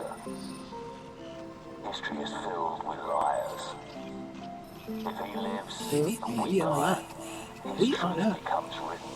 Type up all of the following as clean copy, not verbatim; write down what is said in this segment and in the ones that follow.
later. History is filled with liars. If he lives and we die, history becomes written.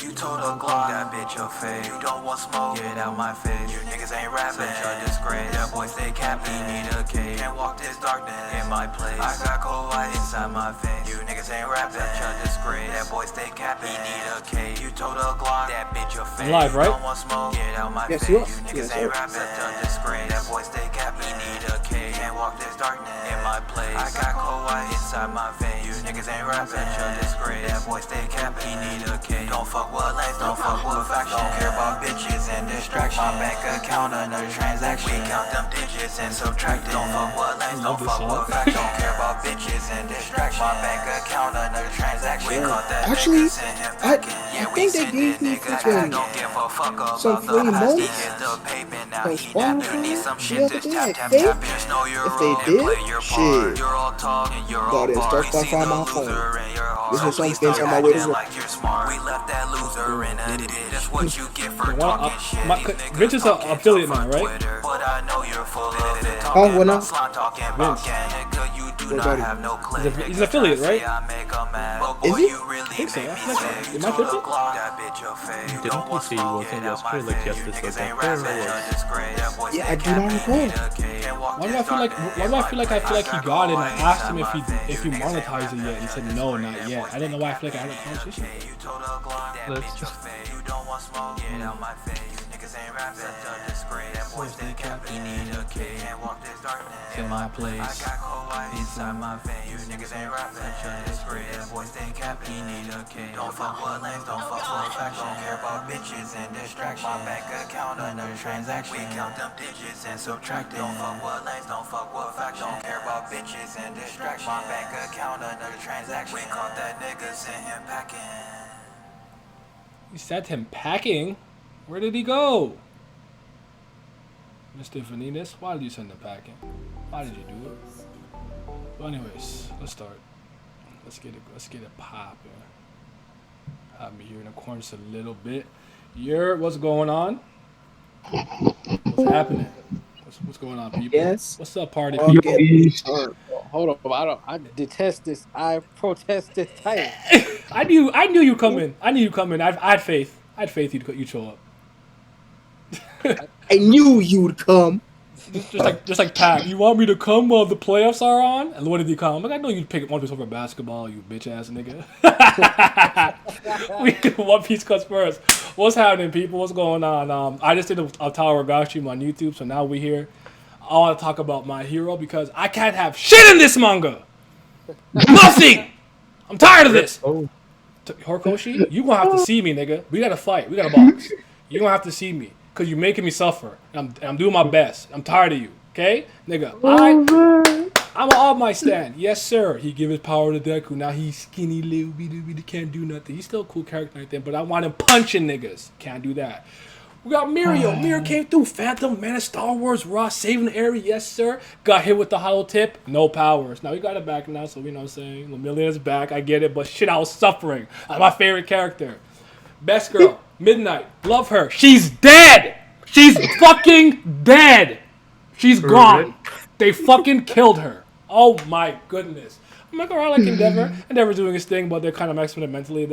You told a Glock that bitch your face. You don't want smoke, get out my face. You niggas ain't rapping, such a disgrace. That boy stay capping, need a cage. Can't walk this darkness in my place. I got cold white inside my face. You niggas ain't rapping, such a disgrace. That boy stay capping, need a cage. You told a Glock that bitch your face. Live, right? You don't want smoke, get out my face. You niggas ain't rapping, such a disgrace. That boy stay capping, need a cage. Can't walk this darkness in my place. I got cold white inside my veins. You niggas ain't rapping, such a disgrace. That boy stay capping, need a cage. Don't fuck with lanes, don't fuck with facts. Don't care about bitches and distractions. My bank account, another transaction. We count them digits and subtract it. Don't fuck with lanes, don't fuck with facts. Don't care about bitches and distractions. My bank account, another transaction. We caught that Actually, nigga, sent him packing. Yeah, we think they sent gave that me nigga fucking hack. Don't give a fuck some about the free past. He moments. hit the pavement, now Cause he napped. You need some shit, the just other tap, day, tap, they- tap. Just know you're if they wrong and did, play your part. shit. You're all talk and you're all Thought it bar. starts We by see find the my phone. loser in your heart. This So is please something stop on my way to acting work. like you're smart. We left that loser in a ditch. That's what you get for One, talking shit. my, These niggas Vince is an talking affiliate tough now, on right? Twitter, but I know you're full of it. Oh, Talking what now? about slime, talking about Vince. gang, nigga. You do What not about have no clip. He's an affiliate, right? I make a mad. But Is boy, he? you really I think so. make I me feel like- sick. am I tripping? That bitch your face. You Didn't don't he want say he smoke, wasn't get out my yesterday? Like face. You yesterday, niggas so ain't that rapping, was- you're disgrace. That boy Yeah, stay I do not capping, recall. need a cage. Can't walk Why do I this feel like darkness why do I feel like I feel like he got got it and I cold asked him inside if he my veins. monetized it yet? He said no, not yet. I don't know why I feel like I had a conversation. You told a Glock that Let's bitch your just- face. You don't want smoke, get out my face. You niggas ain't rapping, such a disgrace. That boy stay capping, need a cage. Can't walk this darkness in my place. I got cold white inside my veins. You niggas ain't rapping, such a disgrace. That boy stay capping, need a cage. Don't fuck with lanes, don't fuck with facts. Don't care about bitches and distractions. My bank account, another transaction. We count them digits and subtract it. Don't fuck with lanes, don't fuck with facts. Don't care about bitches and distractions. My bank account, another transaction. We caught that nigga, sent him packing. You sent him packing. Where did he go? Mr. Vanitas, why did you send him packing? Why did you do it? Well, anyways, let's start. Let's get it popping. Have me here in the corner just a little bit. What's going on? What's happening? What's going on, people? Yes. What's up, party Okay. people? Hold on, I detest this. I protest this title. I knew you coming. I had faith. I had faith you'd show up. I knew you'd come. Just like Pat. You want me to come while the playoffs are on? And what did he come? I'm like, I know you'd pick One Piece over basketball, you bitch ass nigga. We can One Piece cuts first. What's happening, people? What's going on? I just did a Tower Gash stream on YouTube, so now we're here. I want to talk about my hero because I can't have shit in this manga. Nothing. I'm tired of this. Oh, Horikoshi, you gonna have to see me, nigga. We gotta fight. We gotta box. You gonna have to see me because you're making me suffer. I'm doing my best. I'm tired of you. Okay, nigga. I'm an All Might stand. Yes, sir. He give his power to Deku. Now he's skinny, little bitty, can't do nothing. He's still a cool character and everything, but I want him punching niggas. Can't do that. We got Mirio. Mirio came through. Phantom, man of Star Wars, Raw, saving the area. Yes, sir. Got hit with the hollow tip. No powers. Now we got it back now, so you know what I'm saying. Lemillion is back. I get it, but shit, I was suffering. That's my favorite character. Best girl, Midnight. Love her. She's dead. She's fucking dead. She's gone. They fucking killed her. Oh my goodness. I'm like, alright, like Endeavor. Endeavor's doing his thing, but they're kind of maxing it mentally.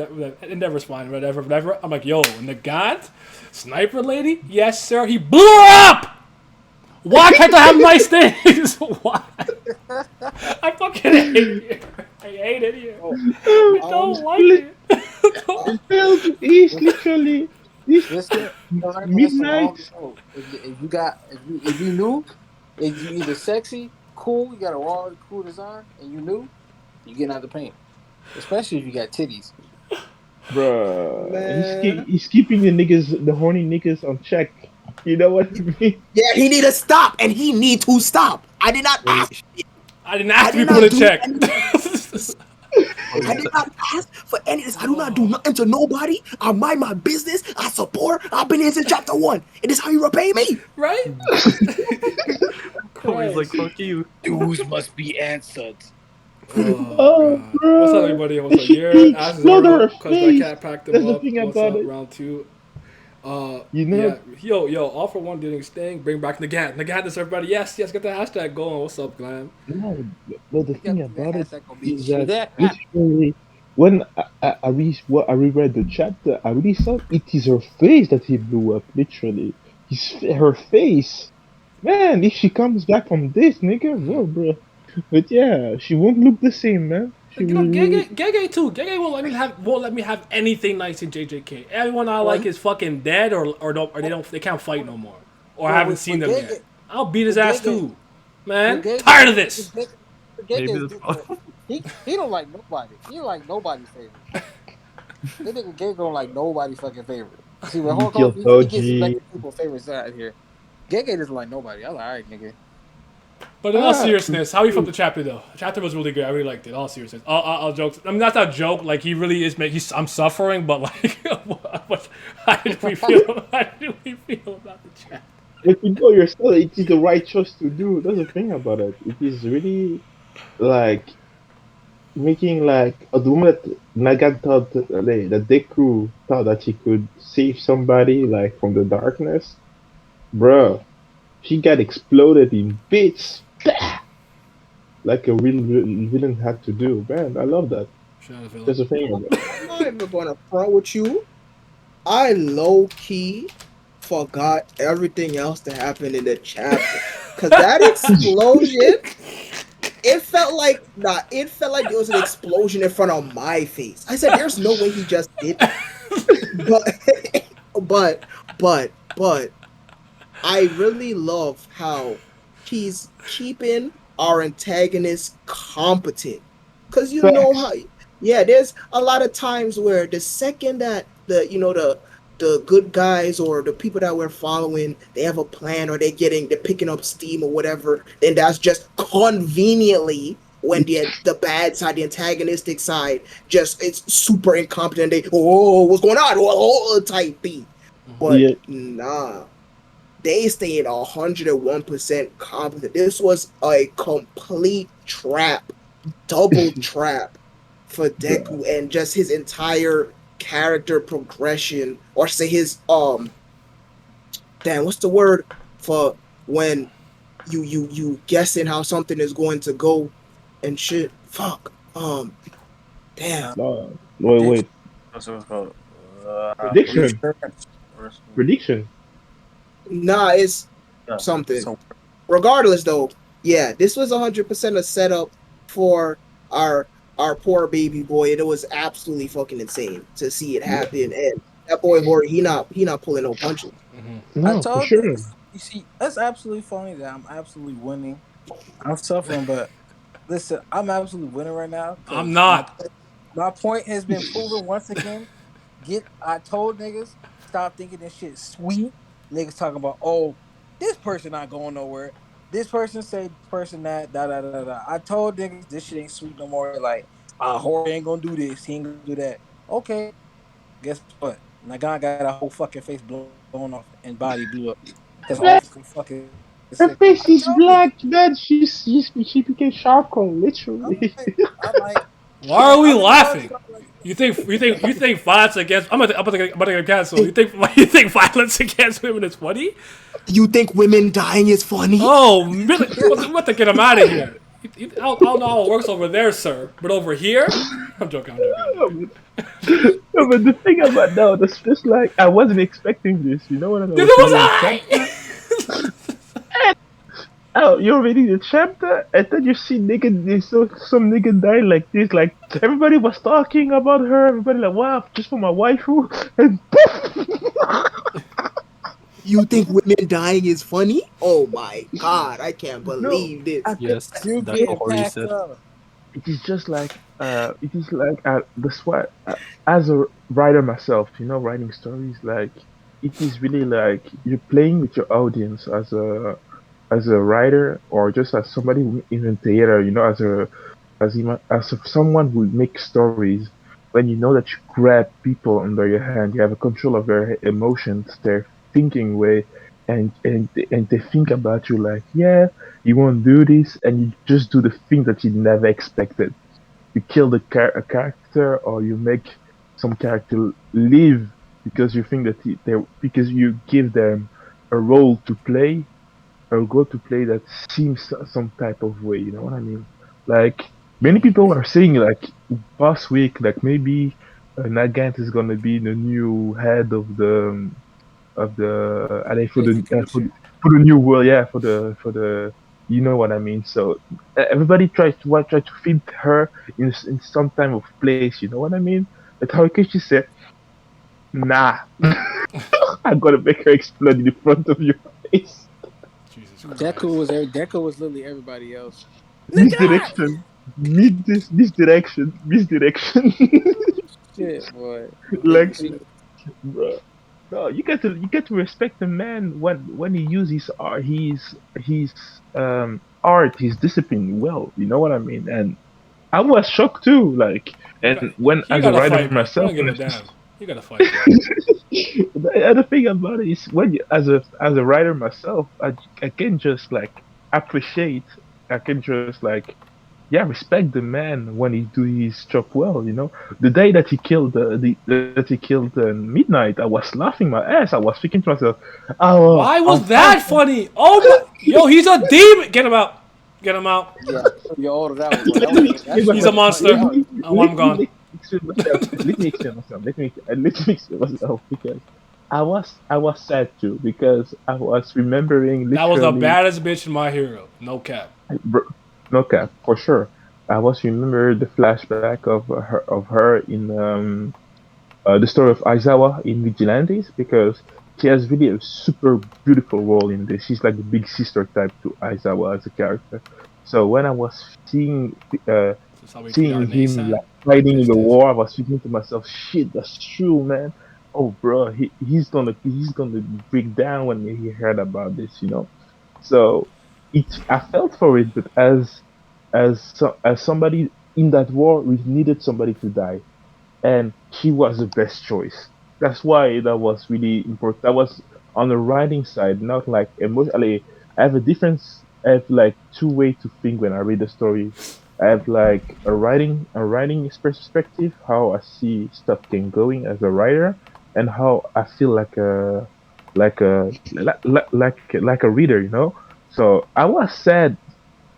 Endeavor's fine, whatever. I'm like, yo, Nagant? Sniper lady? Yes, sir. He blew her up! Why can't I have nice things? Why? I fucking hate it. I hate it here. I don't like it. It's literally listen, midnight. if you knew, if you either sexy, cool, you got a raw, cool design, and you knew, you getting out the paint. Especially if you got titties. Bruh. He's keeping the horny niggas on check. You know what I mean? Yeah, he need to stop, and he need to stop. I did not ask. I didn't ask to be put in check. I did not ask for any of this. I do not do nothing to nobody. I mind my business. I support. I've been here since chapter 1. And this is how you repay me. Right? Corey's like, fuck you. Dues must be answered. Oh, bro. what's up, everybody? What's up? Your ass is Slaughter Zero, her because that face. cat packed That's him the up. thing What's about up? it. Round 2. You know, Yeah, yo, all for one doing his thing. Bring back Nagat. Nagat is everybody. Yes, get the hashtag going. What's up, Glam? no, but the You got thing to that about it hashtag gonna be is that shit. literally, when I reread the chapter, I really thought it is her face that he blew up. Literally, her face. Man, if she comes back from this, nigga, whoa, bro. But yeah, she won't look the same, man. She You know, will. Gege too. Gege won't let me have anything nice in JJK. Everyone I Well, like is fucking dead or they can't fight no more. Or I well, haven't seen with them yet. Gege, I'll beat his with ass Gege, too, with man. Gege, Tired of this. with Gege, with Gege Maybe is that's different. He don't like nobody. He don't like nobody's favorite. That nigga Gege don't like nobody's fucking favorite. See, when You kill He gets Toji. selected people's favorites out here. Gege doesn't like nobody. I was like, all right, nigga. But in all Ah, seriousness, how you felt the chapter though? The chapter was really good. I really liked it. All seriousness, all jokes. I mean, that's not a joke. Like he really is. I'm suffering, but like, how did we feel? How did we feel about the chapter? but you know yourself, it is the right choice to do. That's the thing about it. It is really like making like the moment that Nagan thought that Deku thought that he could save somebody like from the darkness, bruh, she got exploded in bits, like a real villain had to do. Man, I love that. Shout out to Philip. That's the thing about it. I'm not even gonna front with you. I low key forgot everything else that happened in the chapter. Cause that explosion, it felt like there was an explosion in front of my face. I said, there's no way he just did that. But but I really love how he's keeping our antagonist competent. Cause you know how, Facts. yeah, there's a lot of times where the second that the good guys or the people that we're following, they have a plan or they're picking up steam or whatever, then that's just conveniently when the bad side, the antagonistic side, just it's super incompetent. They what's going on? Type thing. But Yeah, nah, they stayed 101% competent. This was a complete trap, double trap for Deku and just his entire character progression, or say his damn, what's the word for when you guessing how something is going to go and shit. Fuck. Damn. wait, prediction. wait. That's what it's called. Prediction. Reassurance. Or something. Prediction. Nah, it's Yeah. something. So Regardless though, yeah, this was 100% a setup for our poor baby boy, and it was absolutely fucking insane to see it happen. And that boy Hori, he not pulling no punches. I No, for told sure. niggas, you see, that's absolutely funny that I'm absolutely winning. I'm suffering, but listen, I'm absolutely winning right now I'm because not. my point has been proven once again. I told niggas stop thinking this shit sweet. Niggas talking about this person not going nowhere. This person say this person that da da da da. I told niggas this shit ain't sweet no more. Like Jorge ain't gonna do this. He ain't gonna do that. Okay, guess what? Nagan got a whole fucking face blown off and body blew up because all Man, fucking her sick. face I is told niggas. black, man. She became charcoal, literally. I'm like, Why are man. we I really was laughing? like, You think violence against I'm about to get canceled. You think violence against women is funny? You think women dying is funny? Oh, really? What to get him out of here? I don't know how it works over there, sir, but over here, I'm joking. No, but the thing about now, that's just like I wasn't expecting this. You know what I Neither was was reading the I. chapter? Oh, you're reading the chapter, and then you see nigga, some nigga die like this. Like everybody was talking about her. Everybody like, wow, just for my waifu, and You think women dying is funny? Oh my god, I can't no, believe this. I think yes, you that's what getting Hori packed said. up. it is like that's why as a writer myself, writing stories like it is really like you're playing with your audience as a writer or just as somebody who in the theater, someone who makes stories. When you know that you grab people under your hand, you have a control of their emotions, their thinking way, and they think about you like, yeah, you won't do this, and you just do the thing that you never expected. You kill a character, or you make some character live because you think that because you give them a role to play, a role to play that seems some type of way. You know what I mean? Like many Mm-hmm. people are saying like past week, like maybe Nagant is gonna be the new head of the Execution. for the new world, yeah, for the you know what I mean. So everybody try to fit her in some type of place. You know what I mean? But Horikoshi said, "Nah, I'm gonna make her explode in the front of your face." Jesus Deku Christ. was Deku was literally everybody else. Nigga! Misdirection, misdirection. Shit, boy. Like, She, bro. No, you get to respect the man when he uses his art, his discipline well. You know what I mean? And I was shocked too. Like, You and got when he as a gotta writer fight me. I myself, don't when give I a damn. He gotta fight, bro. the other thing about it is when you, as a writer myself, I can just like appreciate. I can just like yeah respect the man when he do his job well. You know, the day that he killed that he killed Midnight, I was laughing my ass. I was thinking to myself, oh, Why I'm was fine. that funny? Oh my, yo, he's a demon. Get him out. Get him out. yeah, you older that one, boy. Let That was me a, that explain shit He's a was myself. funny. monster. That was Oh, I'm gone. Let me explain myself. Let me explain myself. Let me explain myself because I was sad too because I was remembering That was the literally baddest bitch in My Hero. No cap. br- no cap for sure. I was remember the flashback of her in the story of Aizawa in Vigilantes because she has really a super beautiful role in this. She's like the big sister type to Aizawa as a character. So when I was seeing That's how we treat our seeing him Nasan. like fighting in Pissed the is. war, I was thinking to myself, "Shit, that's true, man. Oh, bro, he's gonna break down when he heard about this, you know." So I felt for it, but as somebody in that war, we needed somebody to die and she was the best choice. That's why that was really important. That was on the writing side, not like emotionally. I have a difference. I have like two way to think when I read a story. I have like a writing perspective, how I see stuff can going as a writer, and how I feel like a reader, you know. So I was sad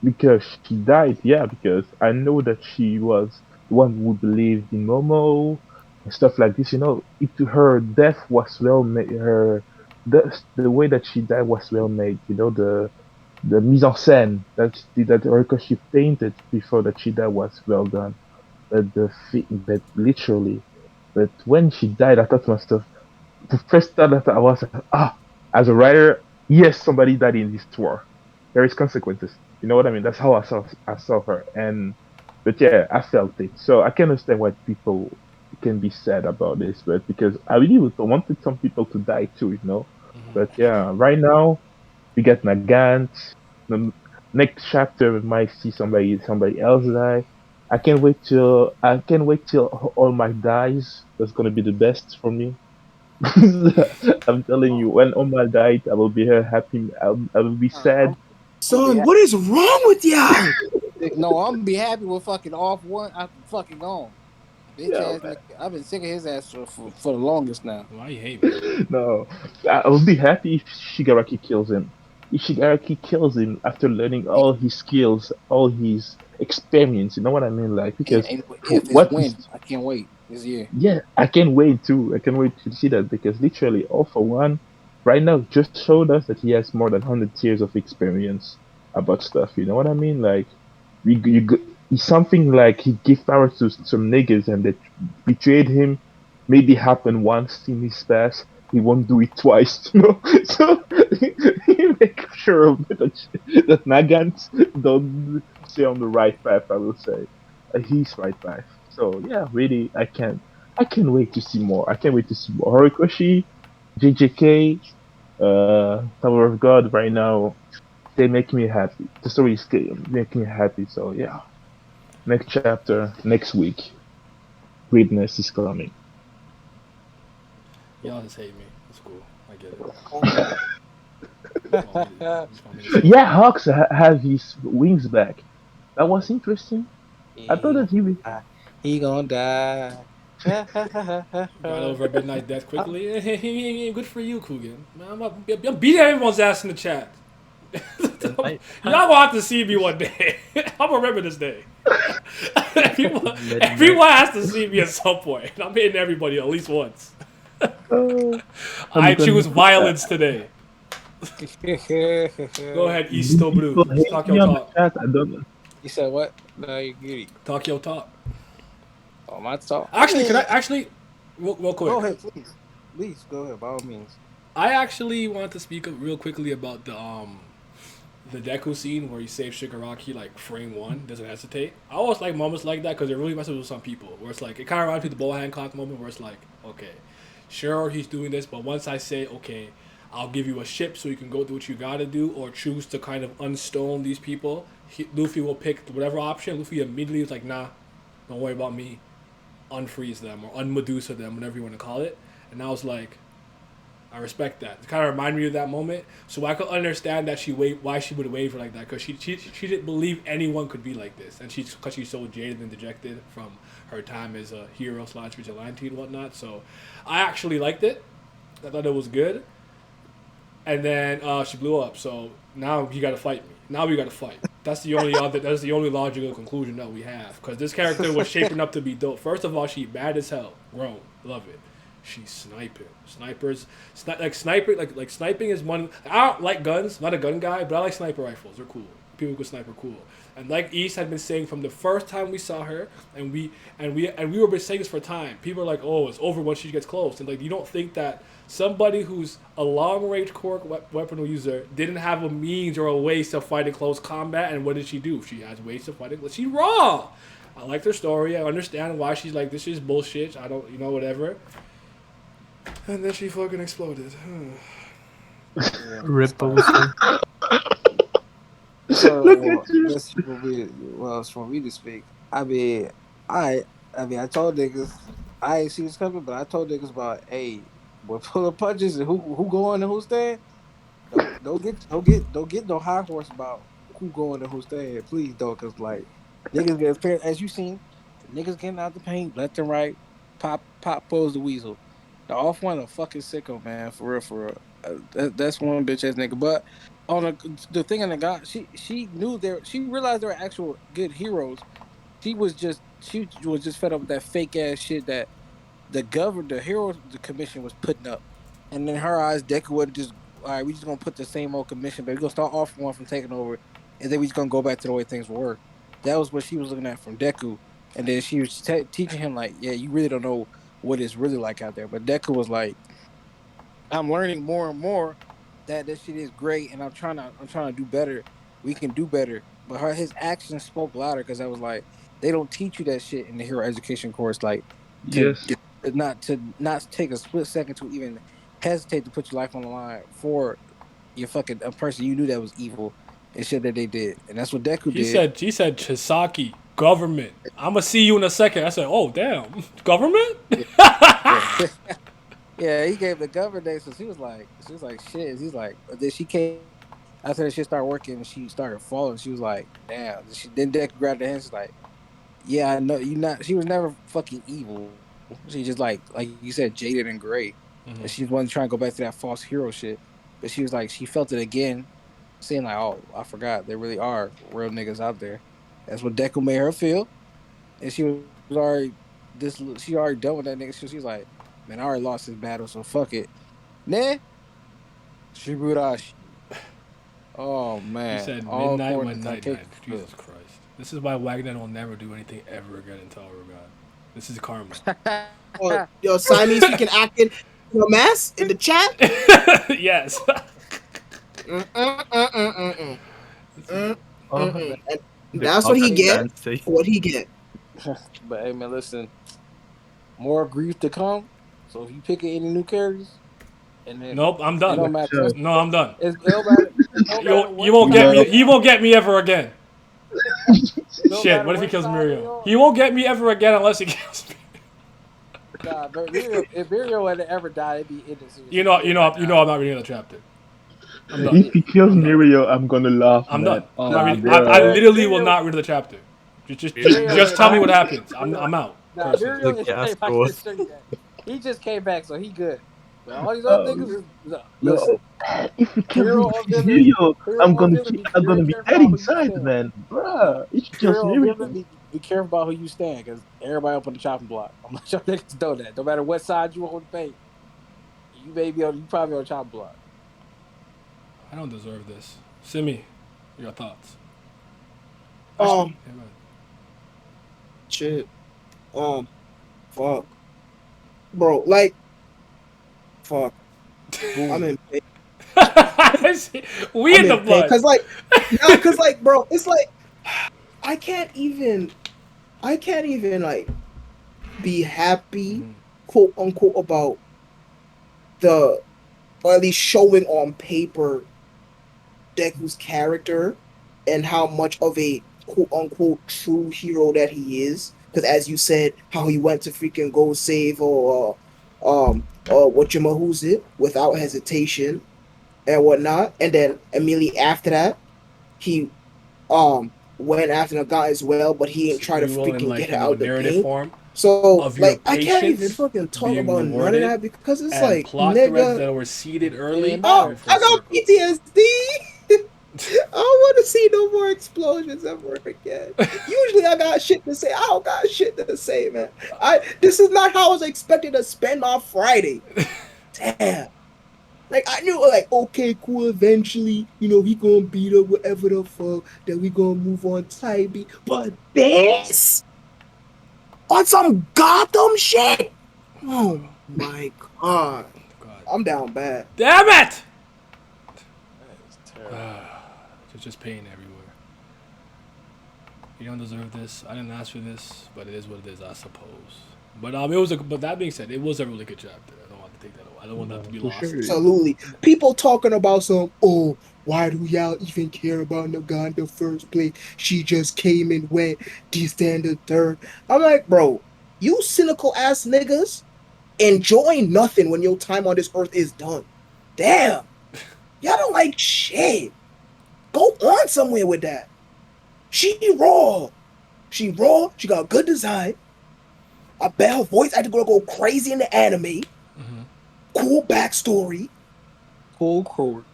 because she died, yeah, because I know that she was the one who believed in Momo and stuff like this. You know, her death was well made. The way that she died was well made. You know, the mise en scène that Orikoshi painted before that she died was well done. But literally, but when she died, I thought to myself, the first thought that I was like, as a writer, yes, somebody died in this tour. There is consequences. You know what I mean? That's how I saw her. And but yeah, I felt it. So I can understand why people can be sad about this, but because I really wanted some people to die too, you know. But yeah, right now we got Nagant. The next chapter we might see somebody else die. I can't wait till All Might dies. That's gonna be the best for me. I'm telling you, when Omar died, I will be happy. I will be I'm sad. gonna be Son, happy. what is wrong with y'all? No, I'm gonna be happy with fucking off one after fucking gone. Bitch Yeah, ass nigga. I've been sick of his ass for the longest now. Why you hate me? no, I will be happy if Shigaraki kills him. If Shigaraki kills him after learning all his skills, all his experience, you know what I mean? Like, And, because and for if it's what when, is, I can't wait this year. yeah, I can't wait too. I can't wait to see that because literally, all for one, right now just showed us that he has more than 100 years of experience about stuff. You know what I mean? Like, it's something like he gave power to some niggas and they betrayed him. Maybe happened once in his past. He won't do it twice, you know. So he make sure that Nagant don't stay on the right path. I will say, his right path. So yeah, really, I can't wait to see more. I can't wait to see more Horikoshi, JJK, Tower of God. Right now, they make me happy. The story is making me happy. So yeah, next chapter next week. Greatness is coming. Y'all just hate me. It's cool. I get it. Okay. You just want me to say Yeah, it. Hawks have his wings back. That was interesting. I thought he that he gonna would. die. He gonna die. Got over a midnight death quickly. Good for you, Coogan. Man, I'm beating everyone's ass in the chat. Y'all gonna have to see me one day. I'm gonna remember this day. Everyone has to see me at some point. I'm hitting everybody at least once. I choose violence today. Go ahead, East Do people Blue. hate Talk me your on the talk. chat? I don't know. You said what? No, you goody. Talk your talk. Oh, my talk. Actually, can I actually real quick? Go ahead, please. Please go ahead, by all means. I actually want to speak real quickly about the Deku scene where he saves Shigaraki like frame one, doesn't hesitate. I always like moments like that because it really messes with some people. Where it's like it kind of reminds me of the Boa Hancock moment where it's like, okay, sure he's doing this, but once I say okay, I'll give you a ship so you can go do what you gotta do, or choose to kind of unstone these people. Luffy will pick whatever option. Luffy immediately is like, nah, don't worry about me. Unfreeze them or unmedusa them, whatever you want to call it. And I was like, I respect that. It kind of reminded me of that moment, so I could understand that why she would waver like that, because she didn't believe anyone could be like this, and because she's so jaded and dejected from her time as a hero / vigilante and whatnot. So I actually liked it. I thought it was good. And then she blew up. So now you got to fight me. Now we got to fight. That's the only logical conclusion that we have, because this character was shaping up to be dope. First of all, she bad as hell, grown, love it. She's sniping. Sniping is one. I don't like guns. Not a gun guy, but I like sniper rifles. They're cool. People who snipe are cool. And like East had been saying from the first time we saw her, and we were been saying this for time. People are like, oh, it's over once she gets close. And like, you don't think that somebody who's a long range core weapon user didn't have a means or a ways to fight in close combat? And what did she do? She has ways to fight it. She's raw. I like her story. I understand why she's like, this is bullshit. I don't, whatever. And then she fucking exploded. Ripples. So, for me to speak, I told niggas, I ain't see this coming, but I told niggas about, hey, boy, pulling punches and who going and who staying. Don't get no high horse about who going and who staying. Please don't, cause like niggas get, as you seen, niggas getting out the paint left and right. Pop pose the weasel. The off one a fucking sicko, man, for real. That's one bitch ass nigga. But on the thing on the guy, she knew she realized there were actual good heroes. She was just fed up with that fake ass shit that the hero the commission was putting up. And in her eyes, Deku would just, all right, we just gonna put the same old commission, but we're gonna start off one from taking over, and then we just gonna go back to the way things were. That was what she was looking at from Deku. And then she was teaching him like, yeah, you really don't know what it's really like out there. But Deku was like, I'm learning more and more that this shit is great, and I'm trying to do better. We can do better. But his actions spoke louder, because I was like, they don't teach you that shit in the hero education course. Like, Yes. not take a split second to even hesitate to put your life on the line for your fucking a person you knew that was evil and shit that they did. And that's what Deku did. He said Chisaki government. I'm gonna see you in a second. I said, oh damn, government. Yeah, he gave the government name, so she was like shit. He's like, then she came after that shit started working and she started falling. She was like, damn. Then Deku grabbed her hands. She's like, yeah, I know you not. She was never fucking evil. She just like you said, jaded and gray. Mm-hmm. And she wasn't trying to go back to that false hero shit. But she was like, she felt it again, saying like, oh, I forgot, there really are real niggas out there. That's what Deku made her feel. And she was already she already done with that nigga. So she's like, man, I already lost this battle, so fuck it. Nah, Shiburashi. Oh man, He said all midnight according when to night. Takeshi. Jesus Christ. This is why Wagner will never do anything ever again in Tower of God. This is karma. Yo, Siamese speaking acting mess in the chat. Yes. And that's what he get. What he get. But hey man, listen, more grief to come. So if you pick any new characters, and then Nope, I'm done. it don't matter. No, I'm done. It don't matter. You won't get me. He won't get me ever again. No Shit, matter what if he what kills side Muriel? you're on. He won't get me ever again unless he kills me. Nah, but if Muriel had ever died, it'd be innocent. I'm not reading the chapter. I'm done. If he kills Muriel, I'm gonna laugh. I'm man. done. Oh, I'm not reading, bro. I literally will not read the chapter. Just tell me what happens. I'm out. Nah, personally. Muriel Look, is yeah, came back afterwards. to show you that. He just came back, so he good. But all these other niggas is listen. Yo, if we can Hero read or villain, Fusilio, hero or villain, be I'm very gonna be careful dead about who you inside, stand. man. Bruh, it's just Hero or Muriel. villain, be careful about who you stand, because everybody up on the chopping block. I'm not sure niggas know that. No matter what side you on the paint, you probably on the chopping block. I don't deserve this. Simi, your thoughts? Actually, Um, yeah, go shit. Fuck, bro. Like, fuck. I'm Boom. in pain. ahead. We I'm in the in pain. blood. Cause like, bro, it's like I can't even. I can't even like be happy, quote unquote, about the or at least showing on paper Deku's character and how much of a quote unquote true hero that he is. Because as you said, how he went to freaking go save what who's it without hesitation and whatnot, and then immediately after that he went after the guy as well, but he ain't try to You will in freaking get like her out the narrative paint. form So of your like I can't even patience fucking talk being about none of rewarded that because it's and like plot threads nigga, that were seeded It early didn't coming matter. full I got circle. PTSD. I don't want to see no more explosions ever again. Usually I got shit to say. I don't got shit to say, man. This is not how I was expected to spend my Friday. Damn. Like I knew like okay, cool, eventually, he gonna beat up whatever the fuck, then we gonna move on Tybee. But this on some Gotham shit. Oh my god. God. I'm down bad. Damn it! That is terrible. There's just pain everywhere. You don't deserve this. I didn't ask for this, but it is what it is, I suppose. But that being said, it was a really good chapter. I don't want to take that away. I don't want that to No, be for lost. sure. Absolutely. People talking about why do y'all even care about Nagant in the first place? She just came and went, this, then the third. I'm like, bro, you cynical ass niggas enjoying nothing when your time on this earth is done. Damn. Y'all don't like shit. Go on somewhere with that. She raw. She raw. She got good design. I bet her voice acting gonna go crazy in the anime. Cool backstory. Cool quirk.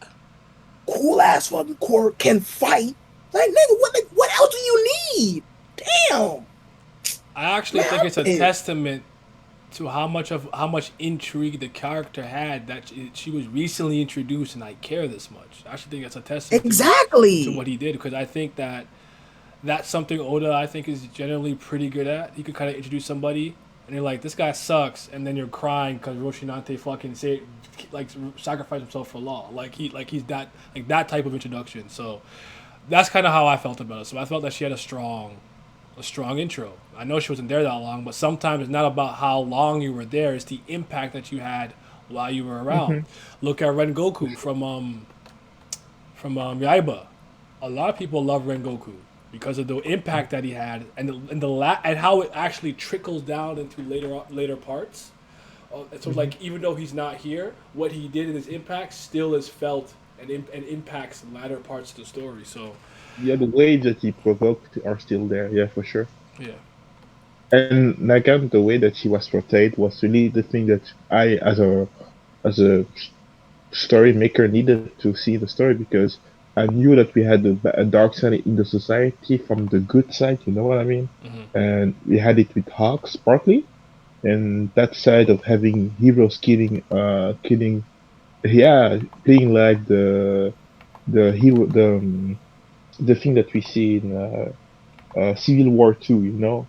Cool ass fucking quirk can fight. What else do you need? Damn. I actually Man, think I'm it's a pissed. testament to how much intrigue the character had that she was recently introduced and I care this much. I actually think that's a testament to Exactly. what he did because I think that that's something Oda I think is generally pretty good at. He could kind of introduce somebody and you're like, this guy sucks, and then you're crying because Roshinante fucking like sacrificed himself for law. He's that type of introduction. So that's kind of how I felt about it. So I felt that she had a strong intro. I know she wasn't there that long, but sometimes it's not about how long you were there; it's the impact that you had while you were around. Look at Rengoku from Yaiba. A lot of people love Rengoku because of the impact that he had and how it actually trickles down into later parts. So like even though he's not here, what he did in his impact still is felt and impacts latter parts of the story. So Yeah, the waves that he provoked are still there. Yeah, for sure. yeah, And Nagant, the way that she was portrayed was really the thing that I, as a story maker, needed to see in the story because I knew that we had a dark side in the society from the good side. You know what I mean? And we had it with Hawks partly, and that side of having heroes killing, yeah, playing like the hero, the thing that we see in Civil War 2, you know,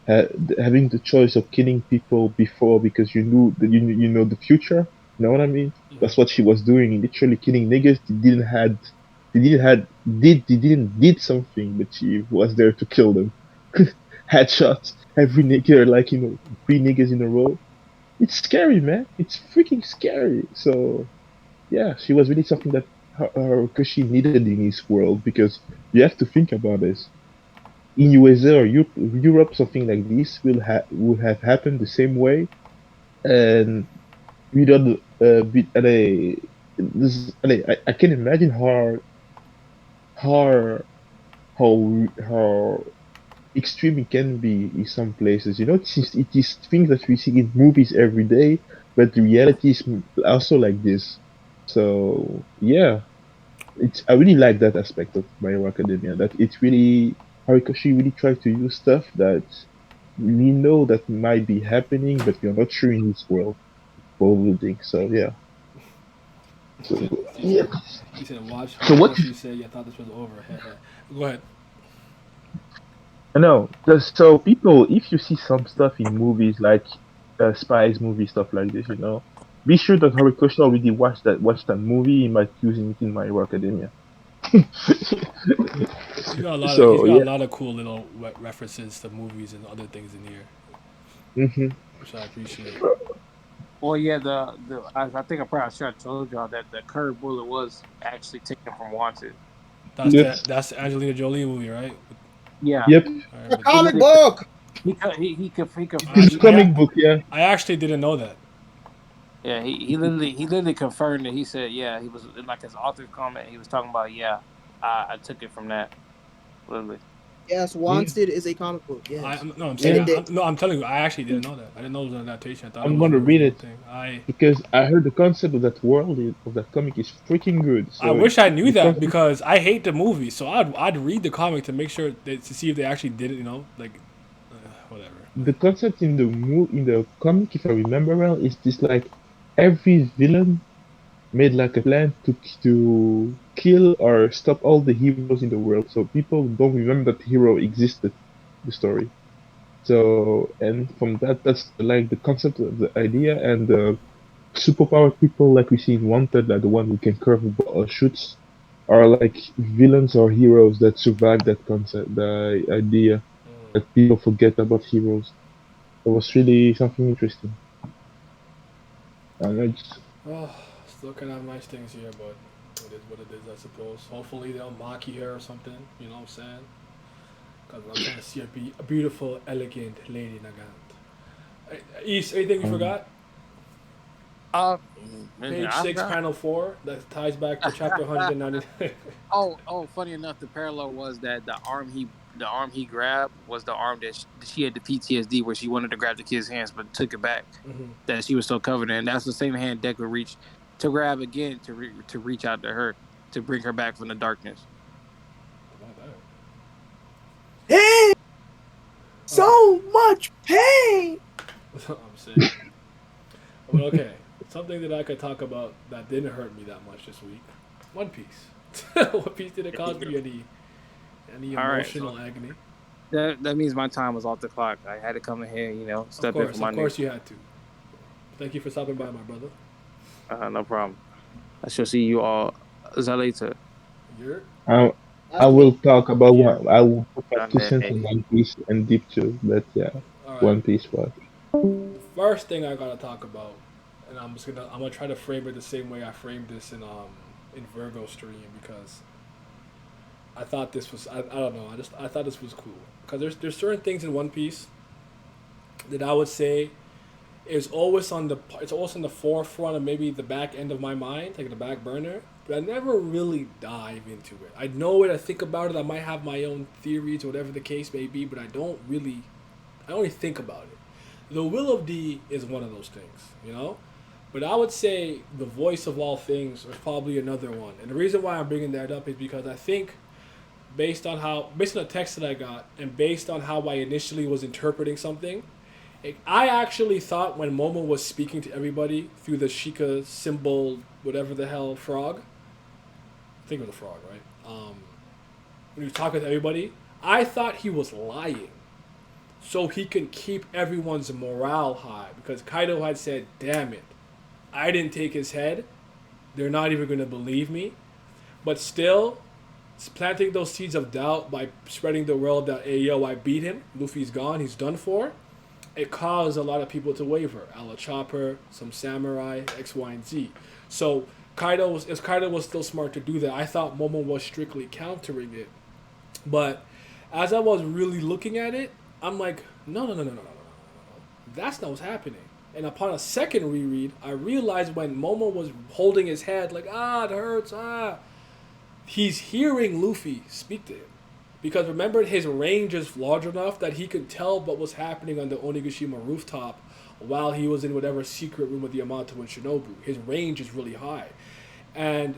having the choice of killing people before because you knew that you know the future. You know what I mean? That's what she was doing, literally killing niggas. They didn't did something, but she was there to kill them. Headshots, every nigger, like, three niggas in a row. It's scary, man. It's freaking scary. So yeah, she was really something that Kushi needed in his world because you have to think about this in USA or Europe, something like this will have happened the same way, and we don't. I can imagine how how extreme it can be in some places. You know, it is things that we see in movies every day, but the reality is also like this. So yeah, I really like that aspect of My Hero Academia. That it's really Horikoshi really tries to use stuff that we know that might be happening, but we are not sure in this world building. So yeah. He So said, he yeah. said, he said, watch So what? Horikoshi say, I thought this was over. Go ahead. I know. So people, if you see some stuff in movies like spies movie stuff like this, be sure that Horikoshi already watched that movie. He might using it in My Hero Academia. He's So got a yeah. lot of cool little references to movies and other things in here, Hmm. which I appreciate. Well, yeah, I think I probably should have told y'all that the curved bullet was actually taken from Wanted. Yep. That's the Angelina Jolie movie, right? Yeah, Yep. All right, The but he comic literally book. he I In confirmed. the actually, comic book, yeah. I actually didn't know that. Yeah, he literally confirmed it. He said, yeah, he was in like his author's comment. He was talking about, yeah, I took it from that. Literally. Yes, Yeah. Wanted is a comic book. Yes, No, I'm and saying, Yeah. it did. no, I'm telling you, I actually didn't know that. I didn't know it was an adaptation. I thought it I'm was an gonna read original it thing. because I heard the concept of that world of that comic is freaking good. I So wish I knew the that concept. because I hate the movie. So I'd read the comic to make sure to see if they actually did it. Like whatever. The concept in the comic, if I remember well, is this like every villain made like a plan to kill or stop all the heroes in the world, so people don't remember that the hero existed. The story. So and from that's like the concept of the idea, and the superpowered people like we see in Wanted, like the one who can curve a ball or shoots, are like villains or heroes that survive that concept, the idea that people forget about heroes. It was really something interesting. And I just, Oh, still can have nice things here, but it is what it is, I suppose. Hopefully they'll mock you here or something. You know what I'm saying? Because I'm trying to see a beautiful, elegant lady Nagant. East, anything you um, forgot? Page I 6, forgot. panel 4. That ties back to chapter 190. Funny enough, the parallel was that the arm he grabbed was the arm that she had the PTSD where she wanted to grab the kid's hands but took it back. Mhm. That she was so covered in. That's the same hand Deck would reach to grab again to reach out to her to bring her back from the darkness. Pain, Okay. so much pain. That's what I'm saying. Well, okay. Something that I could talk about that didn't hurt me that much this week. One Piece. One Piece didn't cause me any All right, emotional so agony. that means my time was off the clock. I had to come in here, step in for my Of course you had to. Thank you for stopping by, my brother. No problem. I shall see you all later. You're I, I That's will me. talk about yeah. one. I will put my Done 2 cents on One Piece and Deep too, but yeah, All right. One Piece was. The first thing I gotta talk about, and I'm gonna try to frame it the same way I framed this in Virgo stream because I thought this was I don't know I thought this was cool because there's certain things in One Piece that I would say it's always on the forefront of maybe the back end of my mind, like the back burner. But I never really dive into it. I know it. I think about it. I might have my own theories, or whatever the case may be. But I only think about it. The Will of D is one of those things, you know. But I would say the voice of all things is probably another one. And the reason why I'm bringing that up is because I think based on the text that I got, and based on how I initially was interpreting something, I actually thought when Momo was speaking to everybody through the Sheikah symbol, whatever the hell, frog. I think it was a frog, right? When he was talking to everybody, I thought he was lying, so he can keep everyone's morale high. Because Kaido had said, "Damn it, I didn't take his head. They're not even gonna believe me." But still, planting those seeds of doubt by spreading the world that, hey yo, I beat him. Luffy's gone. He's done for. It caused a lot of people to waver. A la Chopper, some samurai, X, Y, and Z. So Kaido was still smart to do that. I thought Momo was strictly countering it, but as I was really looking at it, I'm like, no. That's not what's happening. And upon a second reread, I realized when Momo was holding his head, like, it hurts, he's hearing Luffy speak to him. Because remember, his range is large enough that he could tell what was happening on the Onigashima rooftop while he was in whatever secret room with Yamato and Shinobu. His range is really high. And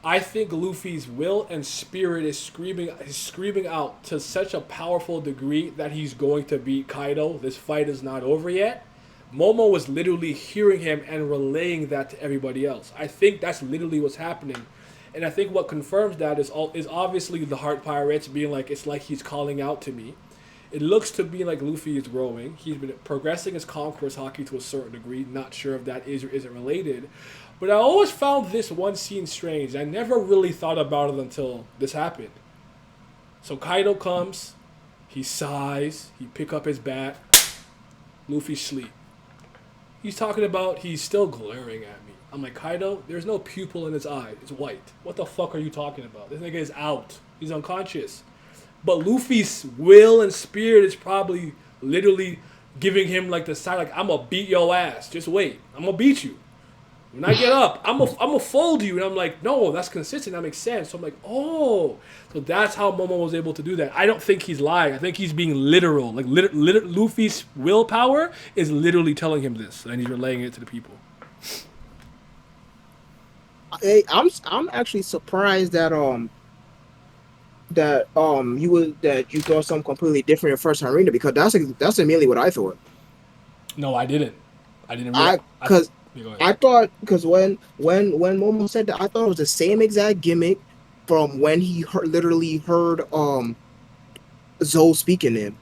I think Luffy's will and spirit is screaming out to such a powerful degree that he's going to beat Kaido. This fight is not over yet. Momo was literally hearing him and relaying that to everybody else. I think that's literally what's happening. And I think what confirms that is obviously the Heart Pirates being like, it's like he's calling out to me. It looks to be like Luffy is growing. He's been progressing his Conqueror's Haki to a certain degree. Not sure if that is or isn't related. But I always found this one scene strange. I never really thought about it until this happened. So Kaido comes, he sighs, he pick up his bat, Luffy sleep. He's talking about he's still glaring at me. I'm like, Kaido, there's no pupil in his eye. It's white. What the fuck are you talking about? This nigga is out. He's unconscious. But Luffy's will and spirit is probably literally giving him like the sign, like, I'm gonna beat your ass. Just wait. I'm gonna beat you. When I get up, I'm gonna fold you. And I'm like, no, that's consistent. That makes sense. So I'm like, oh. So that's how Momo was able to do that. I don't think he's lying. I think he's being literal. Like, Luffy's willpower is literally telling him this. And he's relaying it to the people. I'm actually surprised that you thought something completely different in first arena, because that's immediately what I thought. No, I didn't. I didn't realize. I thought, because when Momo said that, I thought it was the same exact gimmick from when he literally heard Zoe speaking to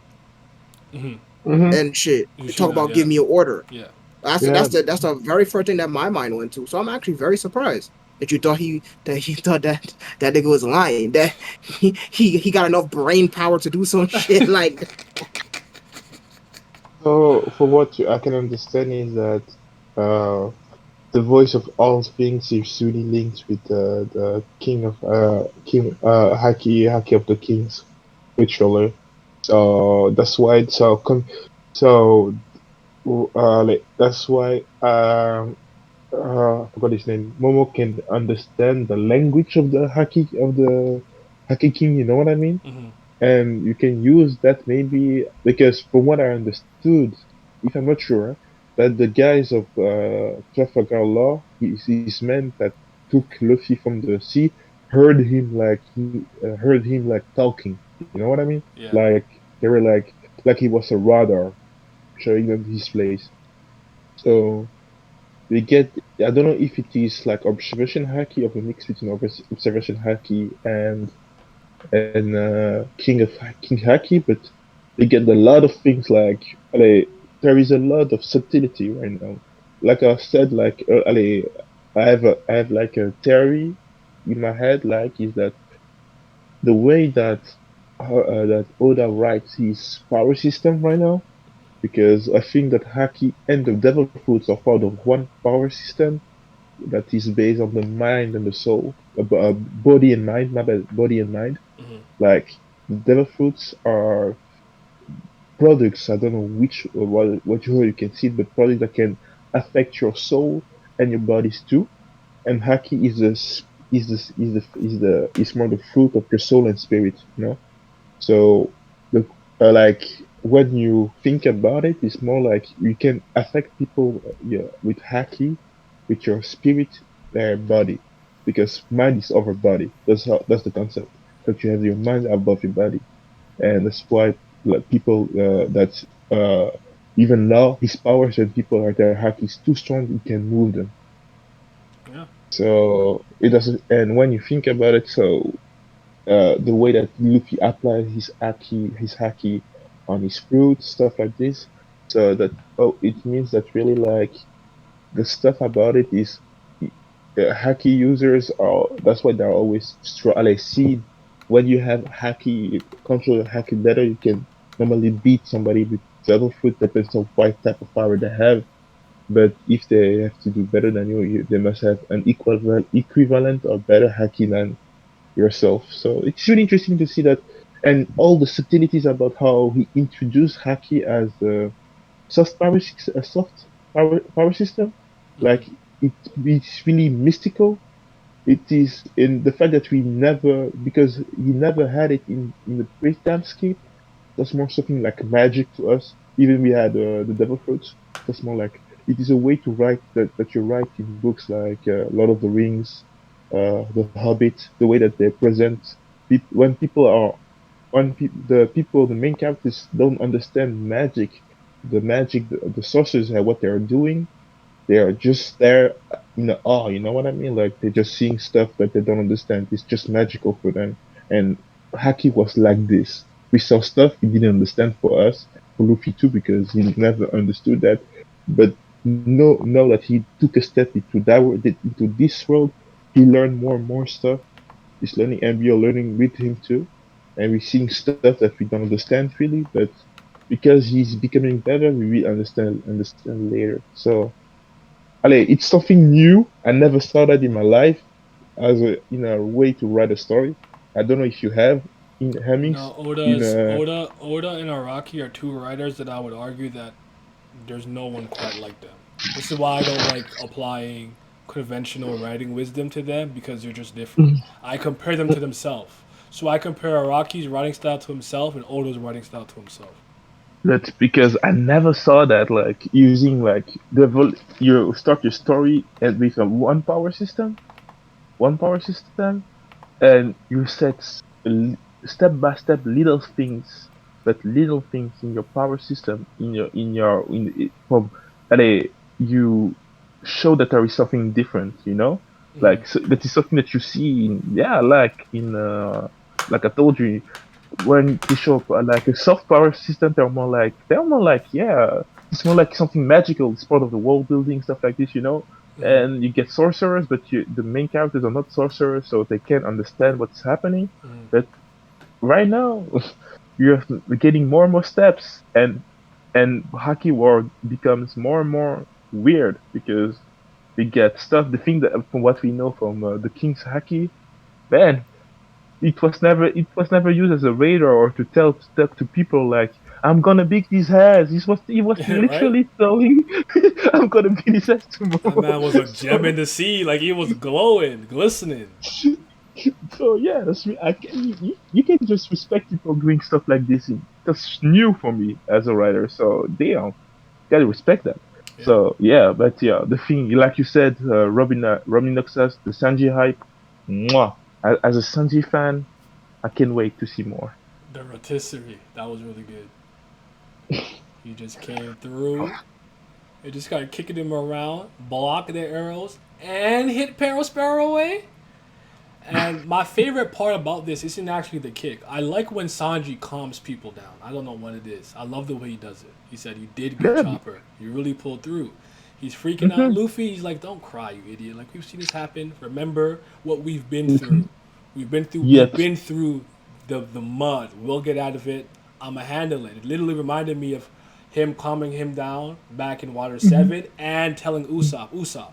him and shit. Talk about give me an order. Yeah. That's the very first thing that my mind went to. So I'm actually very surprised that you thought that nigga was lying. That he got enough brain power to do some shit like. So, for what I can understand is that the voice of all things is really linked with the King Haki of the Kings ritual. So that's why that's why I forgot his name. Momo can understand the language of the Haki King. You know what I mean? Mm-hmm. And you can use that maybe because from what I understood, if I'm not sure, that the guys of Trafalgar Law, his men that took Luffy from the sea, heard him like talking. You know what I mean? Yeah. Like they were like he was a radar, showing them his place. So we get, I don't know if it is like observation haki or a mix between observation haki and King Haki, but they get a lot of things like there is a lot of subtlety right now. Like I said, like I have like a theory in my head, like is that the way that Oda writes his power system right now, because I think that Haki and the Devil Fruits are part of one power system that is based on the mind and the soul, body and mind. My bad, body and mind. Mm-hmm. Like the Devil Fruits are products. I don't know what you can see it, but products that can affect your soul and your bodies too. And Haki is more the fruit of your soul and spirit. You know, so like when you think about it, it's more like you can affect people with Haki, with your spirit, their body, because mind is over body. That's the concept, that you have your mind above your body, and that's why like, people even now his powers and people are their Haki is too strong, you can move them. Yeah. So it doesn't. And when you think about it, so the way that Luffy applies his haki on his fruit, stuff like this, so that it means that really like the stuff about it is haki users are, that's why they're always like see when you have haki, control your haki better, you can normally beat somebody with devil fruit, depends on what type of power they have. But if they have to do better than you, they must have an equivalent or better haki than yourself. So it's really interesting to see that, and all the subtleties about how he introduced haki as a soft power system. Like it's really mystical, It is in the fact that we never, because he never had it in the British landscape. That's more something like magic to us. Even we had the Devil Fruits. That's more like it is a way to write that you write in books like Lord of the Rings, The Hobbit. The way that they present when people are the main characters don't understand magic, the sorcerers and what they are doing. They are just there in awe, you know what I mean? Like they're just seeing stuff that they don't understand. It's just magical for them. And Haki was like this. We saw stuff he didn't understand for us, for Luffy too, because he never understood that. But know that he took a step into this world, he learned more and more stuff. He's learning, and we are learning with him too. And we're seeing stuff that we don't understand really, but because he's becoming better, we will understand later. So allez, it's something new. I never saw that in my life as a way to write a story. I don't know if you have in Hemmings No, in Oda and Araki are two writers that I would argue that there's no one quite like them. This is why I don't like applying conventional writing wisdom to them because they're just different. I compare them to themselves. So I compare Araki's writing style to himself and Oda's writing style to himself. that's because I never saw that like using like you start your story and with a one power system, and you set step by step little things, but little things in your power system from allez, you show that there is something different, you know, Mm-hmm. like so, that is something that you see in like in like I told you when they show up like a soft power system, they're more like yeah, it's more like something magical. It's part of the world building stuff like this, you know. Mm-hmm. And you get sorcerers, but the main characters are not sorcerers, so they can't understand what's happening. Mm-hmm. But right now, you're getting more and more steps, and Haki War becomes more and more weird because we get stuff. The thing that from what we know from the King's Haki, man, it was never used as a radar or to tell to people like I'm gonna beat his ass. He was Right? literally telling I'm gonna beat his ass That tomorrow. man was a gem So in the sea. Like he was glowing, glistening. so yeah, you can just respect people doing stuff like this. That's new for me as a writer. So damn, gotta respect that. Yeah. So yeah, but yeah, the thing like you said, Robin Noxus, the Sanji hype. Mwah. As a Sanji fan, I can't wait to see more. The rotisserie. That was really good. He just came through. It just started kicking him around, block the arrows, and hit Sparrow away. And my favorite part about this isn't actually the kick. I like when Sanji calms people down. I don't know what it is. I love the way he does it. He said, "You did good, Yeah. Chopper. You really pulled through." He's freaking out. Mhm. Luffy, he's like, "Don't cry, you idiot. Like we've seen this happen. Remember what we've been through. Mhm. We've been through. We've Yes. been through the mud. We'll get out of it. I'ma handle it." It literally reminded me of him calming him down back in Water Mhm. 7 and telling Usopp,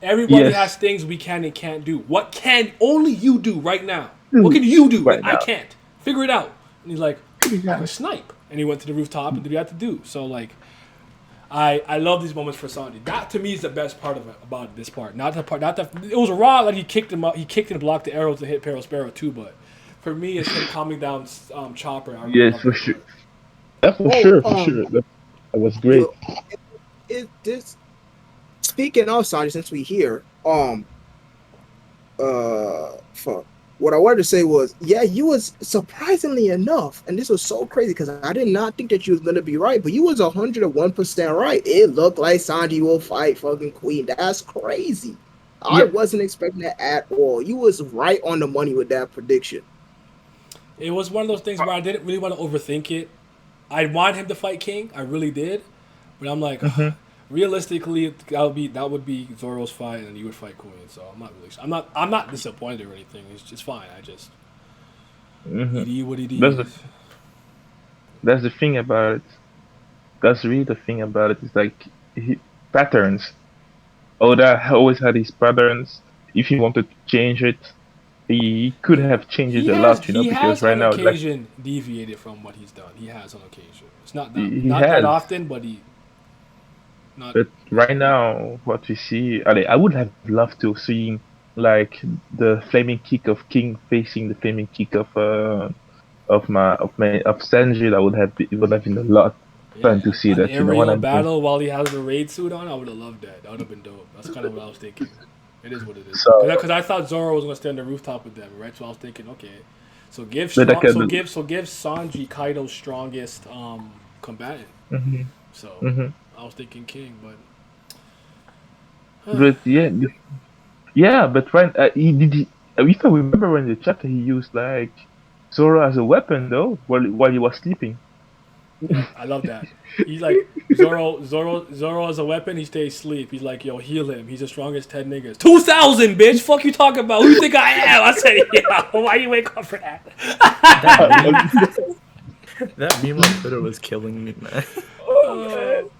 everybody Yes. has things we can and can't do. What can only you do right now? What can you do that Right I now. can't? Figure it out. And he's like, I can Yeah. snipe. And he went to the rooftop and did what he had to do. So like, I love these moments for Sanji. That to me is the best part of it, about this part. Not the part. Not the. It was raw. Like he kicked him up. He kicked and blocked the arrows to hit Sparrow too. But for me, it's him calming down Chopper. I really Yes, love for that sure. part. Yeah, for Oh, sure, for sure. That was great. yo, this speaking of Sanji, since we here, fuck. What I wanted to say was, yeah, you was surprisingly enough, and this was so crazy because I did not think that you was gonna be right, but you was 101% right. It looked like Sanji will fight fucking Queen. That's crazy. I Yeah. wasn't expecting that at all. You was right on the money with that prediction. It was one of those things where I didn't really want to overthink it. I want him to fight King. I really did. But I'm like, Hmm. realistically, that would be Zoro's fight, and you would fight Queen. So I'm not really. I'm not disappointed or anything. It's just fine. I just Hmm. it is what it That's the is. that's the thing about it. That's really the thing about it. It's like patterns. Oda always had his patterns. If he wanted to change it, he could He have changed it he a has lot, he because has right on now, like occasion deviated from what he's done. He has on occasion. It's not that he not that has. often, but he not But yeah. right now, what we see, I would have loved to see. like the flaming kick of King facing the flaming kick of Sanji, that it would have been a lot fun to see An that. You know what aerial I mean? battle while he has the raid suit on. I would have loved that. That would have been dope. That's kind of what I was thinking. It is what it is. So, Because I thought Zoro was gonna stay on the rooftop with them, right? So I was thinking, okay, so but like, give Sanji Kaido's strongest combatant. mhm, So mhm. I was thinking King, but But yeah, but when if I remember when the chapter he used like Zoro as a weapon though while he was sleeping. yeah, I love that. He's like Zoro as a weapon. He stays asleep. He's like, yo, heal him. He's the strongest 10 niggas. 2,000, bitch. Fuck you talking about? Who you think I am? I said, yeah. Why you wake up for that? That meme on Twitter was killing me, man. Oh,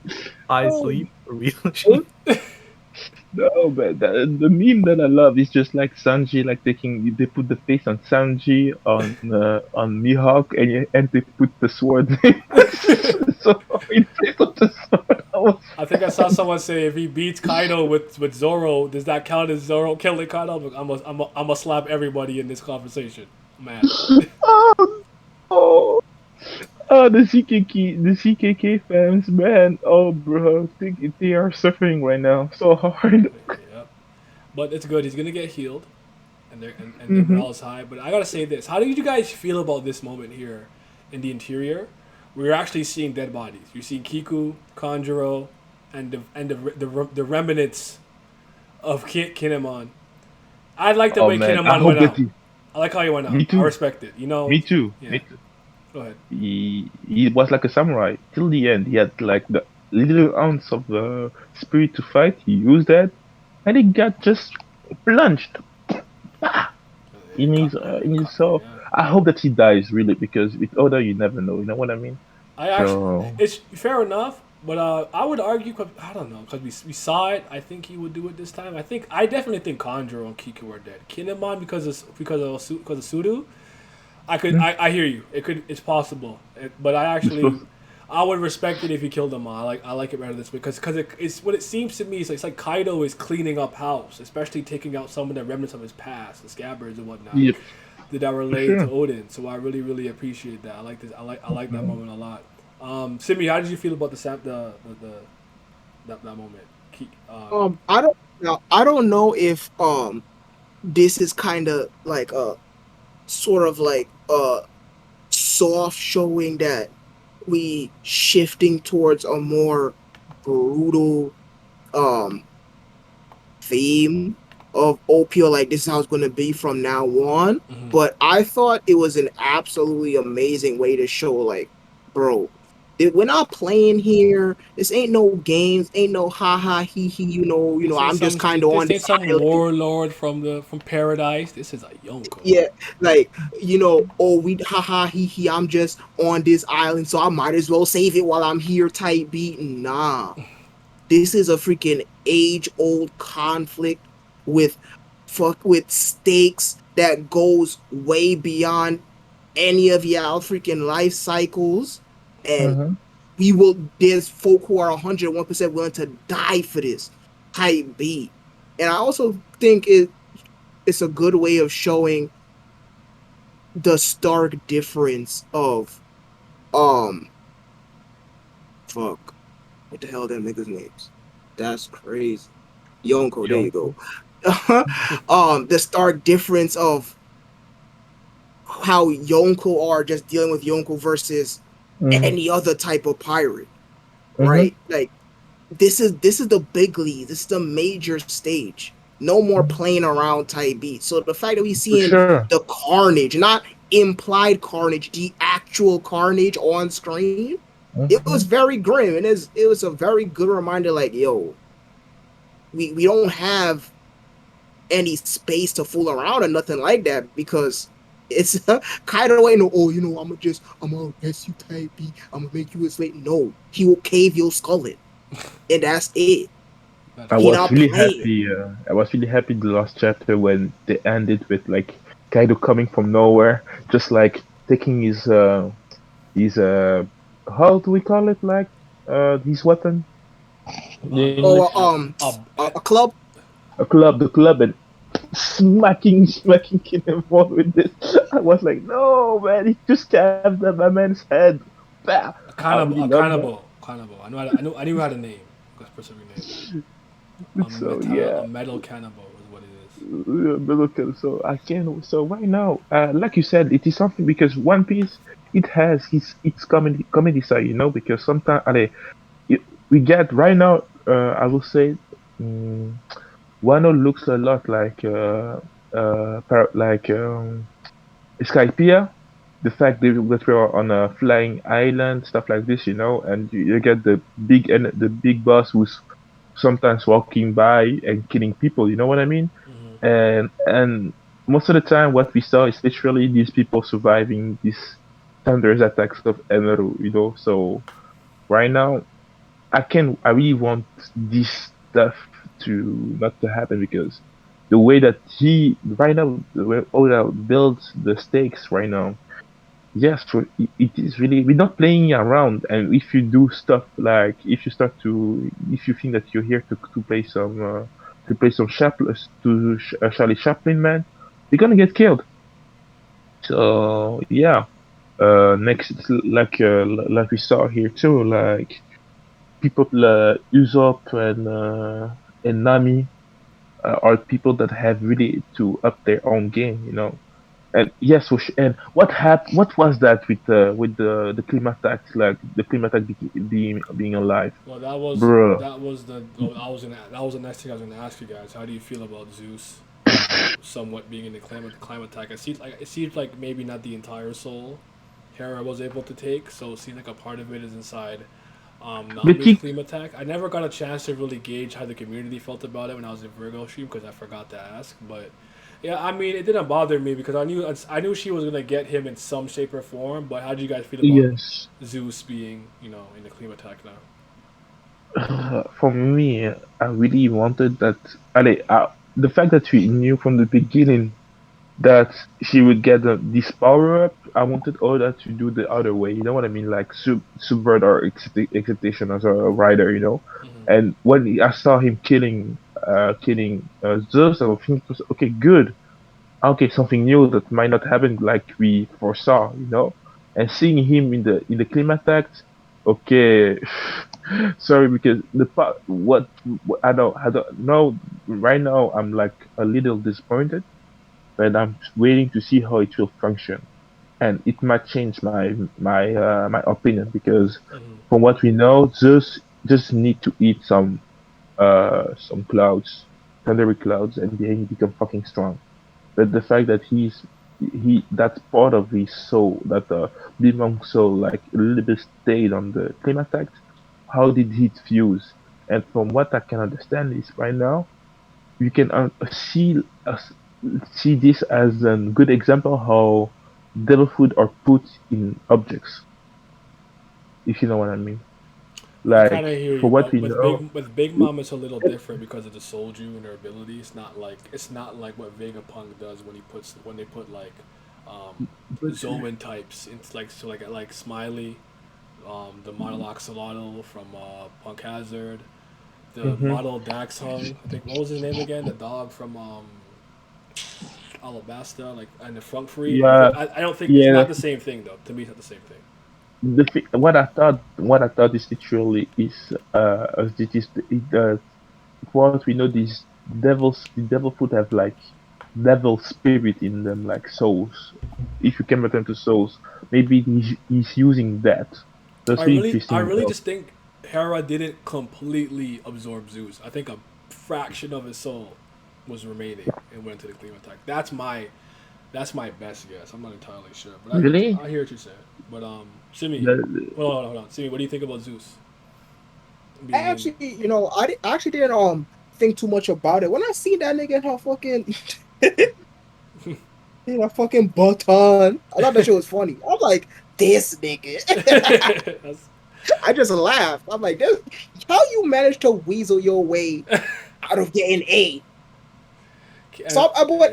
I sleep, real shit. No, but the meme that I love is just like Sanji, like they put the face on Sanji on Mihawk, and they put the sword so in place of the sword. I think I saw someone say if he beats Kaido with Zoro, does that count as Zoro killing Kaido? I'm gonna slap everybody in this conversation, man. Oh, oh, the CKK fans, man. Oh, bro, they are suffering right now so hard. Yeah. But it's good. He's gonna get healed, and their Hmm. morale is high. But I gotta say this: how did you guys feel about this moment here in the interior? We're actually seeing dead bodies. You're seeing Kiku, Kanjuro, and the remnants of Kinemon. I like the Oh way man, I Kinemon hope went that out. I like how he went out. me I too, respect it. You know. me too, Yeah. me too. Go ahead. He was like a samurai till the end. He had like the little ounce of spirit to fight. He used that, and he got just plunged in his soul. Yeah. I hope that he dies really, because with Oda you never know. You know what I mean? I actually, So it's fair enough, but I would argue, I don't know, because we saw it. I think he would do it this time. I definitely think Conjuro and Kiku are dead. Kinemon because of Sudo. I hear you. It's possible, but I would respect it if he killed them all. I like it better this way because it's what it seems to me. It's like Kaido is cleaning up house, especially taking out some of the remnants of his past, the scabbards and whatnot. yep, That relate sure. to Odin. So I really, really appreciate that. I like this. I like that moment a lot. Simi, how did you feel about that moment? I don't now. I don't know if this is kind of like a sort of like a soft showing that we shifting towards a more brutal um theme of OPO, like this is how it's going to be from now on. Mhm. But I thought it was an absolutely amazing way to show, like, bro, we're not playing here. This ain't no games, ain't no ha ha he he. I'm just kind of on This this ain't some island. warlord from paradise. This is a Yonko. Yeah, like, oh, we ha ha he he. I'm just on this island, so I might as well save it while I'm here. Type beat. Nah, this is a freaking age-old conflict with with stakes that goes way beyond any of y'all freaking life cycles. And Mhm. there's folk who are 101% willing to die for this type beat. And I also think it's a good way of showing the stark difference of um fuck, what the hell are them niggas names? That's crazy. Yonko, there you go. Yonko. The stark difference of how Yonko are just dealing with Yonko versus Mhm. any other type of pirate, Mhm. right? Like, this is the big league. This is the major stage. No more playing around type beats. So the fact that we For seeing sure. the carnage, not implied carnage, the actual carnage on screen, it was Mhm. very grim, and it was a very good reminder. Like, yo, we don't have any space to fool around or nothing like that, because it's Kaido ain't no, oh, I'm gonna guess you type B, I'm gonna make you a slave. No, he will cave your skull in, and that's it. I He was not really playing. happy. I was really happy the last chapter when they ended with like Kaido coming from nowhere, just like taking his how do we call it, like his weapon, the Uh, English, Or uh, uh, a club. a club, the club, and smacking Kinemon with this. I was like, no man, he just stabbed at my man's head. Bah! I really A love that. cannibal, cannibal. I knew how to name a specific name. So yeah, A metal cannibal is what it is. but look, so I can. So right now, like you said, it is something because One Piece it has its comedy side, because sometimes, we get right now. I will say, um, Wano looks a lot like Skypiea. The fact that we are on a flying island, stuff like this, and you get the big boss who's sometimes walking by and killing people. You know what I mean? And most of the time, what we saw is literally these people surviving these thunderous attacks of Eneru. So right now, I really want this stuff to not to happen because the way that he right now, the way Oda builds the stakes right now, yes, it is really we're not playing around. And if you do stuff like if you think that you're here to play some Charlie Chaplin, man, you're gonna get killed. So yeah, next like we saw here too, like people Usopp and Nami are people that have really to up their own game. And yes, and what was that with the Climax, like the Climax being alive, Well, bro? that was the next thing I was gonna ask you guys. How do you feel about Zeus, somewhat being in the climate attack? It seems like maybe not the entire soul Hera was able to take, so it seems like a part of it is inside But Nami's he, Klima attack. I never got a chance to really gauge how the community felt about it when I was in Virgo stream because I forgot to ask. But yeah, I mean, it didn't bother me because I knew she was gonna get him in some shape or form. But how do you guys feel about yes. Zeus being in the Klima attack now? For me, I really wanted that. The fact that we knew from the beginning that she would get this power up, I wanted Oda to do the other way. You know what I mean? Like subvert our expectation as a writer. And when I saw him killing Zeus, I was thinking, okay, good. Okay, something new that might not happen like we foresaw. And seeing him in the climax, okay. Sorry, because what I don't know right now. I'm like a little disappointed, but I'm waiting to see how it will function, and it might change my opinion because from what we know, just need to eat some clouds, thundery clouds, and then he become fucking strong. But the fact that he that's part of his soul, that Big Mom soul, like a little bit stayed on the climax. How did he fuse? And from what I can understand is right now you can see this as a good example how devil food are put in objects, if you know what I mean. I kind of Like hear for you, what but we know, with Big Mom, it's a little different because of the Soulju and her ability. It's not like what Vegapunk does when they put like um, but Zoan types. It's like Smiley, the model Axolotl from Punk Hazard, the hmm model Dax Hung. I think what was his name again? The dog from Alabasta, like and the Front Free. yeah, I don't think it's yeah. not the same thing though. To me, it's not the same thing. What I thought is literally is as it is what we know, these the devil food have like devil spirit in them, like souls. If you convert them to souls, maybe he's using that. That's really I interesting really though. just think Hera didn't completely absorb Zeus. I think a fraction of his soul was remaining and went to the Clean attack. That's my best guess. I'm not entirely sure, but Really? I hear what you're saying. But Simi, The, hold on. Simi, what do you think about Zeus I being in? actually, I actually didn't think too much about it. When I see that nigga in her fucking in a fucking button, I thought that shit was funny. I'm like, this nigga. That's, I just laughed. I'm like, this, how you managed to weasel your way out of getting A? and, So, but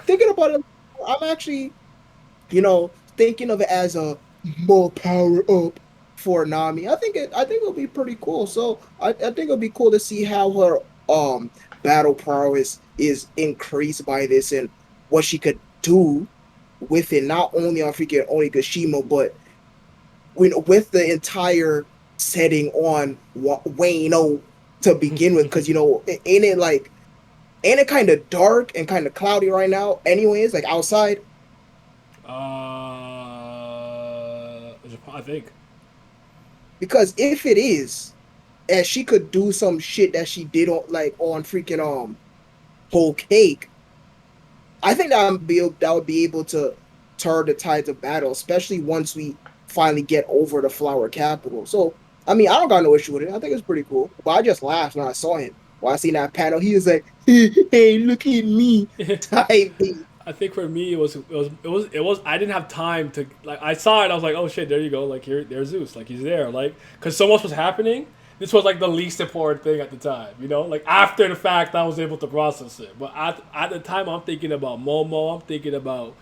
thinking about it, I'm actually, thinking of it as a more power up for Nami. I think it'll be pretty cool. So I think it'll be cool to see how her battle prowess is increased by this and what she could do with it, not only on freaking Onigashima, but with the entire setting on Wayno to begin with. Because ain't it kind of dark and kind of cloudy right now? Anyways, like outside. I think. Because if it is, and she could do some shit that she did on freaking whole cake, I think that would be able to turn the tides of battle, especially once we finally get over the flower capital. So I mean, I don't got no issue with it. I think it's pretty cool. But I just laughed when I saw him. When I seen that panel, he was like, "Hey, look at me!" type beat. I think for me it was I didn't have time to like I saw it I was like, oh shit, there you go, like there's Zeus, like he's there, like because so much was happening. This was like the least important thing at the time, like after the fact I was able to process it, but at the time I'm thinking about Momo, I'm thinking about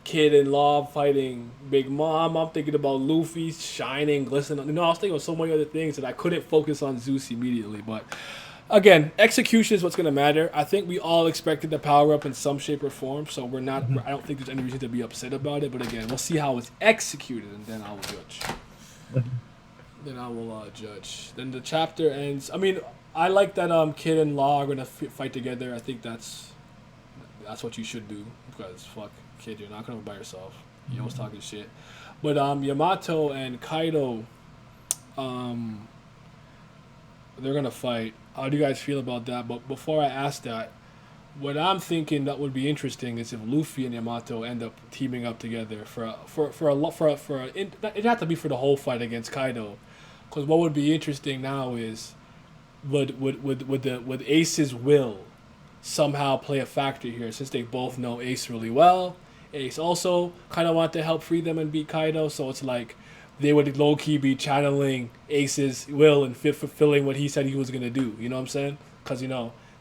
Kid and Law fighting Big Mom, I'm thinking about Luffy shining, glistening. I was thinking of so many other things that I couldn't focus on Zeus immediately, but again, execution is what's going to matter. I think we all expected the power up in some shape or form, so we're not. I don't think there's any reason to be upset about it. But again, we'll see how it's executed, and then I will judge. Then the chapter ends. I mean, I like that Kid and Law are going to fight together. I think that's what you should do, because fuck Kid, you're not going to be by yourself. You always talking shit. But Yamato and Kaido, they're gonna fight. How do you guys feel about that? But before I ask that, what I'm thinking that would be interesting is if Luffy and Yamato end up teaming up together it had to be for the whole fight against Kaido, because what would be interesting now is would Ace's will somehow play a factor here, since they both know Ace really well. Ace also kind of want to help free them and beat Kaido, so it's like they would low-key be channeling Ace's will and fulfilling what he said he was going to do. You know what I'm saying? Because,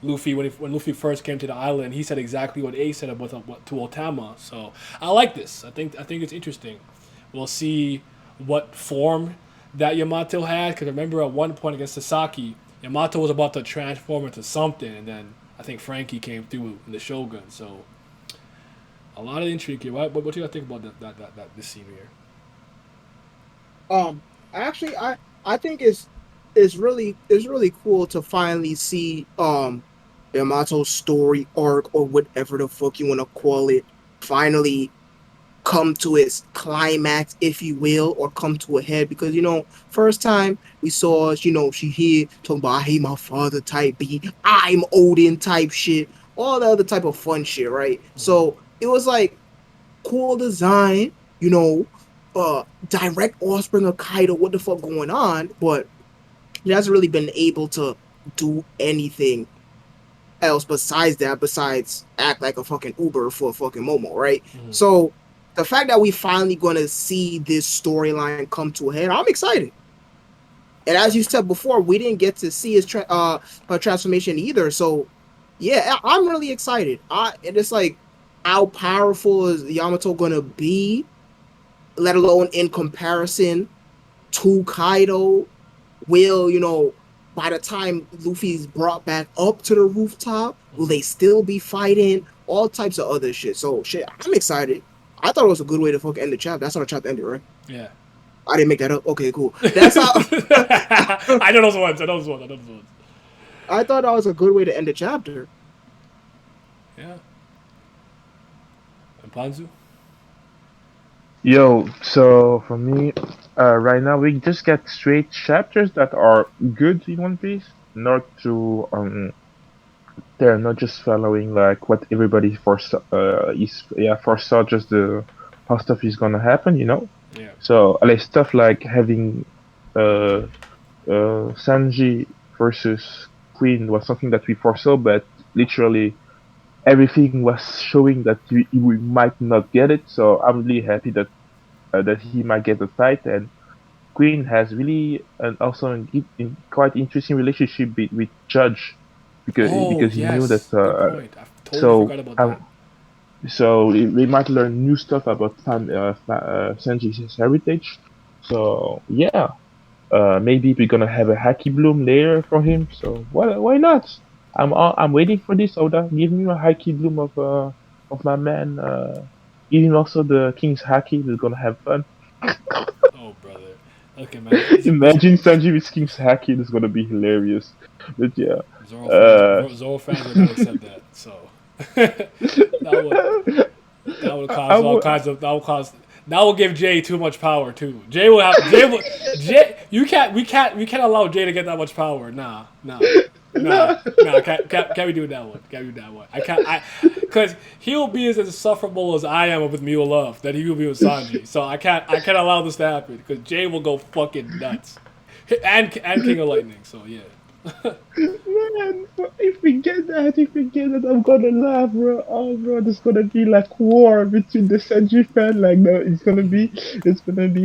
Luffy, when Luffy first came to the island, he said exactly what Ace said about to Otama. So I like this. I think it's interesting. We'll see what form that Yamato had, because remember at one point against Sasaki, Yamato was about to transform into something, and then I think Frankie came through in the Shogun. So a lot of intrigue here. What do you think about that this scene here? Actually, I think it's really cool to finally see Yamato's story arc, or whatever the fuck you want to call it, finally come to its climax, if you will, or come to a head. Because first time we saw, she here talking about I hate my father type beat, I'm Odin type shit, all the other type of fun shit, right? So it was like cool design, direct offspring of Kaido, what the fuck going on, but he hasn't really been able to do anything else besides act like a fucking Uber for fucking Momo, right? Mm-hmm. So the fact that we finally gonna see this storyline come to a head, I'm excited. And as you said before, we didn't get to see her transformation either. So yeah, I'm really excited. And it's like, how powerful is Yamato gonna be, let alone in comparison to Kaido? Will, by the time Luffy's brought back up to the rooftop, will they still be fighting? All types of other shit. So shit, I'm excited. I thought it was a good way to fucking end the chapter. That's how the chapter ended, right? Yeah. I didn't make that up. Okay, cool. That's how I know those ones. I thought that was a good way to end the chapter. Yeah. And Panzu? Yo, so for me, right now we just get straight chapters that are good in One Piece, not to they're not just following like what everybody foresaw just how stuff is gonna happen, Yeah. So like stuff like having Sanji versus Queen was something that we foresaw, but literally everything was showing that we might not get it. So I'm really happy that he might get the fight. And Queen has really also in quite interesting relationship with Judge, because he knew that. Good point. I totally forgot about that. So we might learn new stuff about Sanji's heritage. So yeah, maybe we're gonna have a Haki Bloom layer for him. So why not? I'm waiting for this Oda. Give me a haki bloom of my man. Give him also the King's haki. We're gonna have fun. Oh, brother. Okay, man. This Imagine Sanji with King's haki. It's gonna be hilarious. But yeah. Zoro fans would not accept that. So that would I cause all would. kinds of that will give Jay too much power too. Jay. We can't allow Jay to get that much power. No. Can't we do that one? Can't we do that one? Because he'll be as insufferable as I am with Mule Love that he will be with Sanji. So I can't allow this to happen because Jay will go fucking nuts, and King of Lightning. So yeah. Man, if we get that, I'm gonna laugh, bro. Oh, bro, there's gonna be like war between the Sanji fan. Like, no, it's gonna be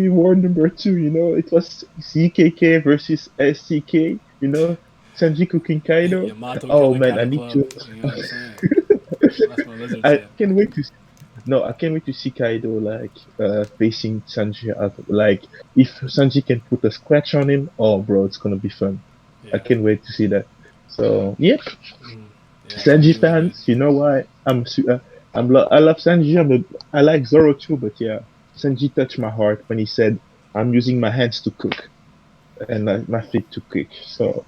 war number 2. You know, it was CKK versus SCK. You know, Sanji cooking Kaido. Yamato Oh killing man, I Cattle need Club. to. You know what I'm saying? That's what Lizard I said. can't wait to. No, I can't wait to see Kaido like facing Sanji. Like, if Sanji can put a scratch on him, oh, bro, it's gonna be fun. I Yeah. can't wait to see that. So yeah, Yeah, Sanji really fans, you know why I love Sanji. I like Zoro too, but yeah, Sanji touched my heart when he said, "I'm using my hands to cook and my feet to cook." So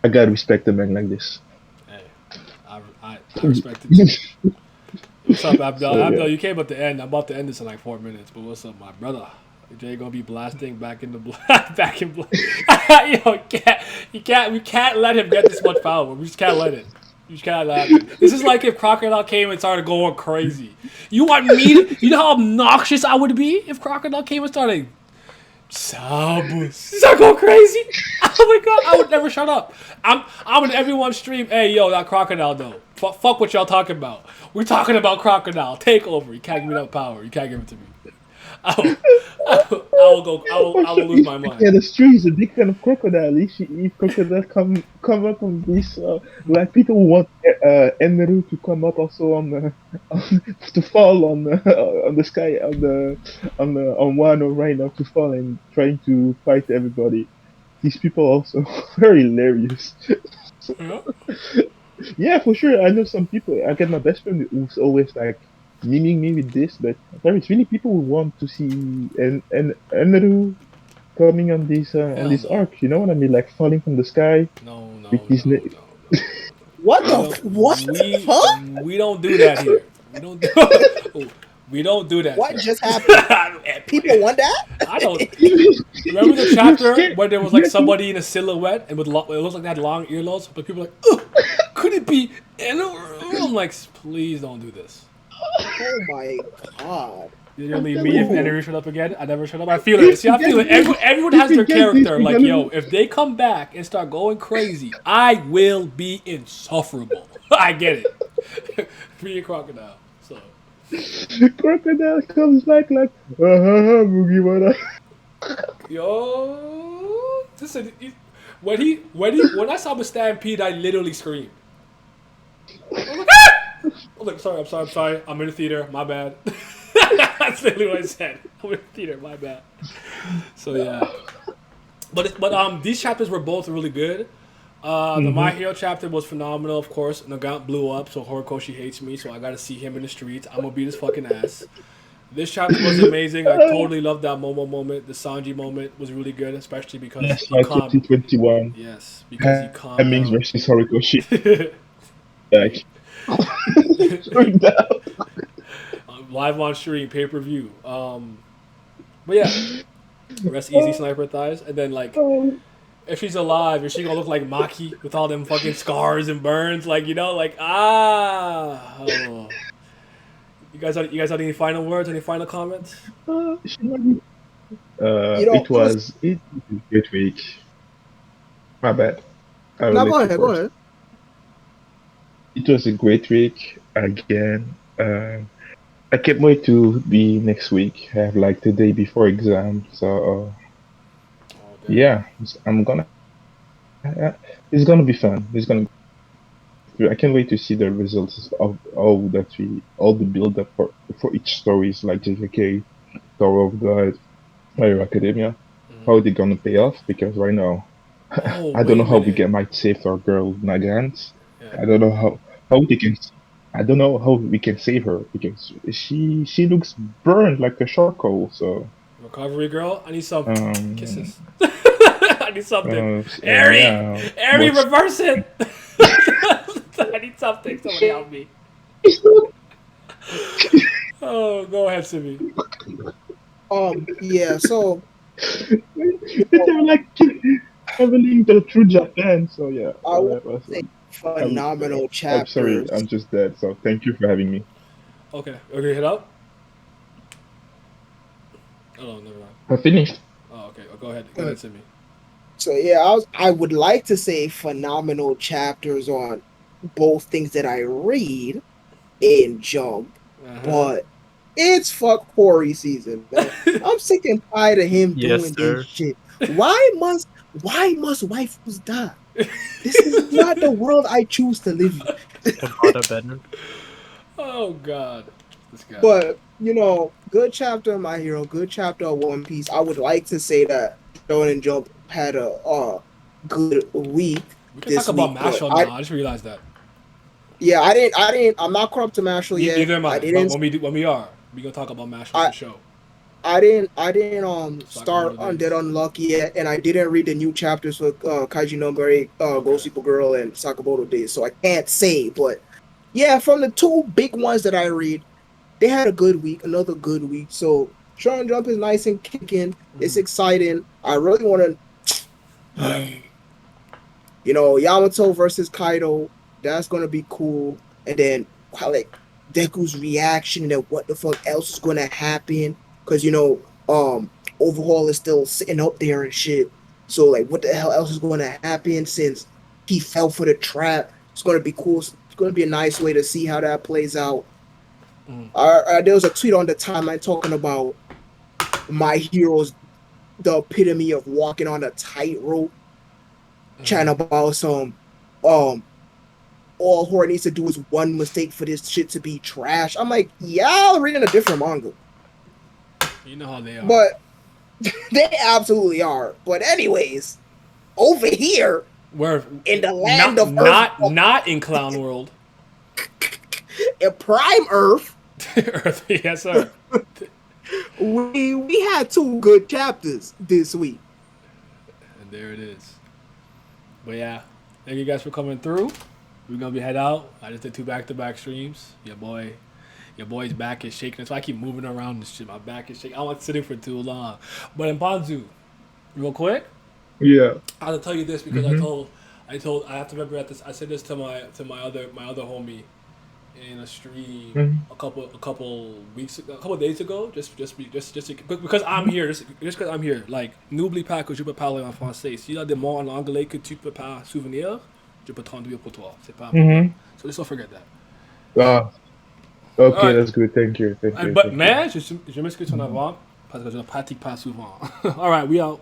I gotta respect a man like this. good. Hey, I respect it too. What's up, Abdel? So, Abdel, yeah. you came at the end. I'm about to end this in like 4 minutes. But what's up, my brother? Jay gonna be blasting back in the back in black. Yo, we can't let him get this much power. We just can't let it. You just can't let it. This is like if Crocodile came and started going crazy. You want me to, you know how obnoxious I would be if Crocodile came and started start going crazy? Oh my god, I would never shut up. I'm in everyone's stream. Hey, yo, that Crocodile though. Fuck what y'all talking about. We're talking about Crocodile. Take over. You can't give me that power. You can't give it to me. I will lose my mind. Yeah, that's true. He's a big fan of Crocodile. If Crocodile come up on this, like people want Enru to come up also to fall on the sky on Wano right now to fall and trying to fight everybody. These people also very hilarious. Yeah. Yeah, for sure. I know some people. I get my best friend who's always like miming me with this, but there is really people who want to see Enru coming on this no. arc. You know what I mean? Like falling from the sky No, no, with his no, name. no. What We the? don't, What? Huh? we don't do that here. We don't do that. What here. just happened? People want that? I don't. Remember the chapter scared. where there was like somebody in a silhouette and it looks like they had long earlobes, but people were like, ugh, could it be? I'm like, please don't do this. Oh my god. You know me if Enru shut up again, I never shut up. I feel it. See, I feel it. Everyone has their character. Like, yo, if they come back and start going crazy, I will be insufferable. I get it. Be a crocodile. So Crocodile comes back like, Boogie, what up? yo, listen. When I saw the stampede, I literally screamed. I was like, ah! I was like, I'm sorry. I'm in the theater. My bad. That's literally what I said. I'm in the theater. My bad. So yeah, but these chapters were both really good. The My Hero chapter was phenomenal, of course. Nagant blew up, so Horikoshi hates me, so I gotta see him in the streets. I'm gonna beat his fucking ass. This chapter was amazing. I totally loved that Momo moment. The Sanji moment was really good, especially because Yes, he calmed. 2021. Yes, because he calmed Hemmings down. versus Horikoshi. Like, going down. Live on stream, pay per view. But yeah, rest easy, Sniper Thighs. And then like, if she's alive, is she gonna look like Maki with all them fucking scars and burns? Like, you know, like oh. You guys have any final words? Any final comments? It was a great week. My bad. I will No, let go you ahead, go first. ahead. It was a great week again. I can't wait to be next week. I have like the day before exam, so yeah, I'm gonna. It's gonna be fun. I can't wait to see the results of all the build up for each stories like JJK, Tower of God, My Hero Academia. How they gonna pay off? Because right now, Oh, I don't know wait a how we minute. might save our girl Nagant. Yeah. I don't know how they can. I don't know how we can save her because she looks burned like a charcoal. So Recovery girl, I need some um kisses. I need something. Ari! yeah, Ari, but reverse it! I need something. Somebody help me. it's not. Oh, go ahead, Simi. Yeah. So, They're like traveling through Japan. So yeah, I want whatever. to say So I'm phenomenal I'm sorry. chapters. I'm just dead. So thank you for having me. Okay, okay, hit up. Oh, no, never mind. I finished. Oh, okay. Oh, go ahead, Simi. So yeah, I would like to say phenomenal chapters on both things that I read in Jump, Uh but it's fuck Hori season, man. huh. I'm sick and tired of him Yes, doing this sir. shit. Why must waifus die? This is not the world I choose to live in. Tabata better. Oh God, this guy. But good chapter of My Hero, good chapter of One Piece. I would like to say that Shonen Jump had a good week We can talk this about week, but Mashal now. I just realized that. I'm not caught up to Mashal yet. Neither am I I. But didn't, when we are, we gonna talk about Mashal I, for sure. I didn't start Sakamoto Undead days. Unlucky yet, and I didn't read the new chapters for Kaiji number 8, Okay. Ghost Super Girl and Sakamoto Days, so I can't say. But yeah, from the two big ones that I read, they had a good week, another good week. So Shonen Jump is nice and kicking. It's exciting. I really want to, Yamato versus Kaido. That's gonna be cool. And then like Deku's reaction and then what the fuck else is gonna happen? Because Overhaul is still sitting up there and shit. So like, what the hell else is gonna happen since he fell for the trap? It's gonna be cool. It's gonna be a nice way to see how that plays out. There was a tweet on the timeline talking about my heroes, the epitome of walking on a tightrope, chatting about some um all Horror needs to do is one mistake for this shit to be trash. I'm like, y'all reading a different manga. You know how they are. But they absolutely are. But anyways, over here Where in the land of Earth, not in Clown World. in Prime Earth, Earth, yes sir. we had two good chapters this week. And there it is. But yeah, thank you guys for coming through. We're gonna be head out. I just did 2 back-to-back streams. Your boy's back is shaking. That's why I keep moving around and shit. My back is shaking. I was sitting for too long. But in Banzu, real quick, Yeah. I have to tell you this because I have to remember at this. I said this to my other homie in a stream a couple days ago. Just because I'm here. Just because I'm here. Like n'oublie pas que je peux parler en français. S'il y a des mots en anglais que tu peux pas souvenir, je peux traduire pour toi. C'est pas un problème. So just don't forget that. Ah, All okay, right. that's good. Thank you. But man, je m'excuse en avant parce que je ne pratique pas souvent. All right, we out.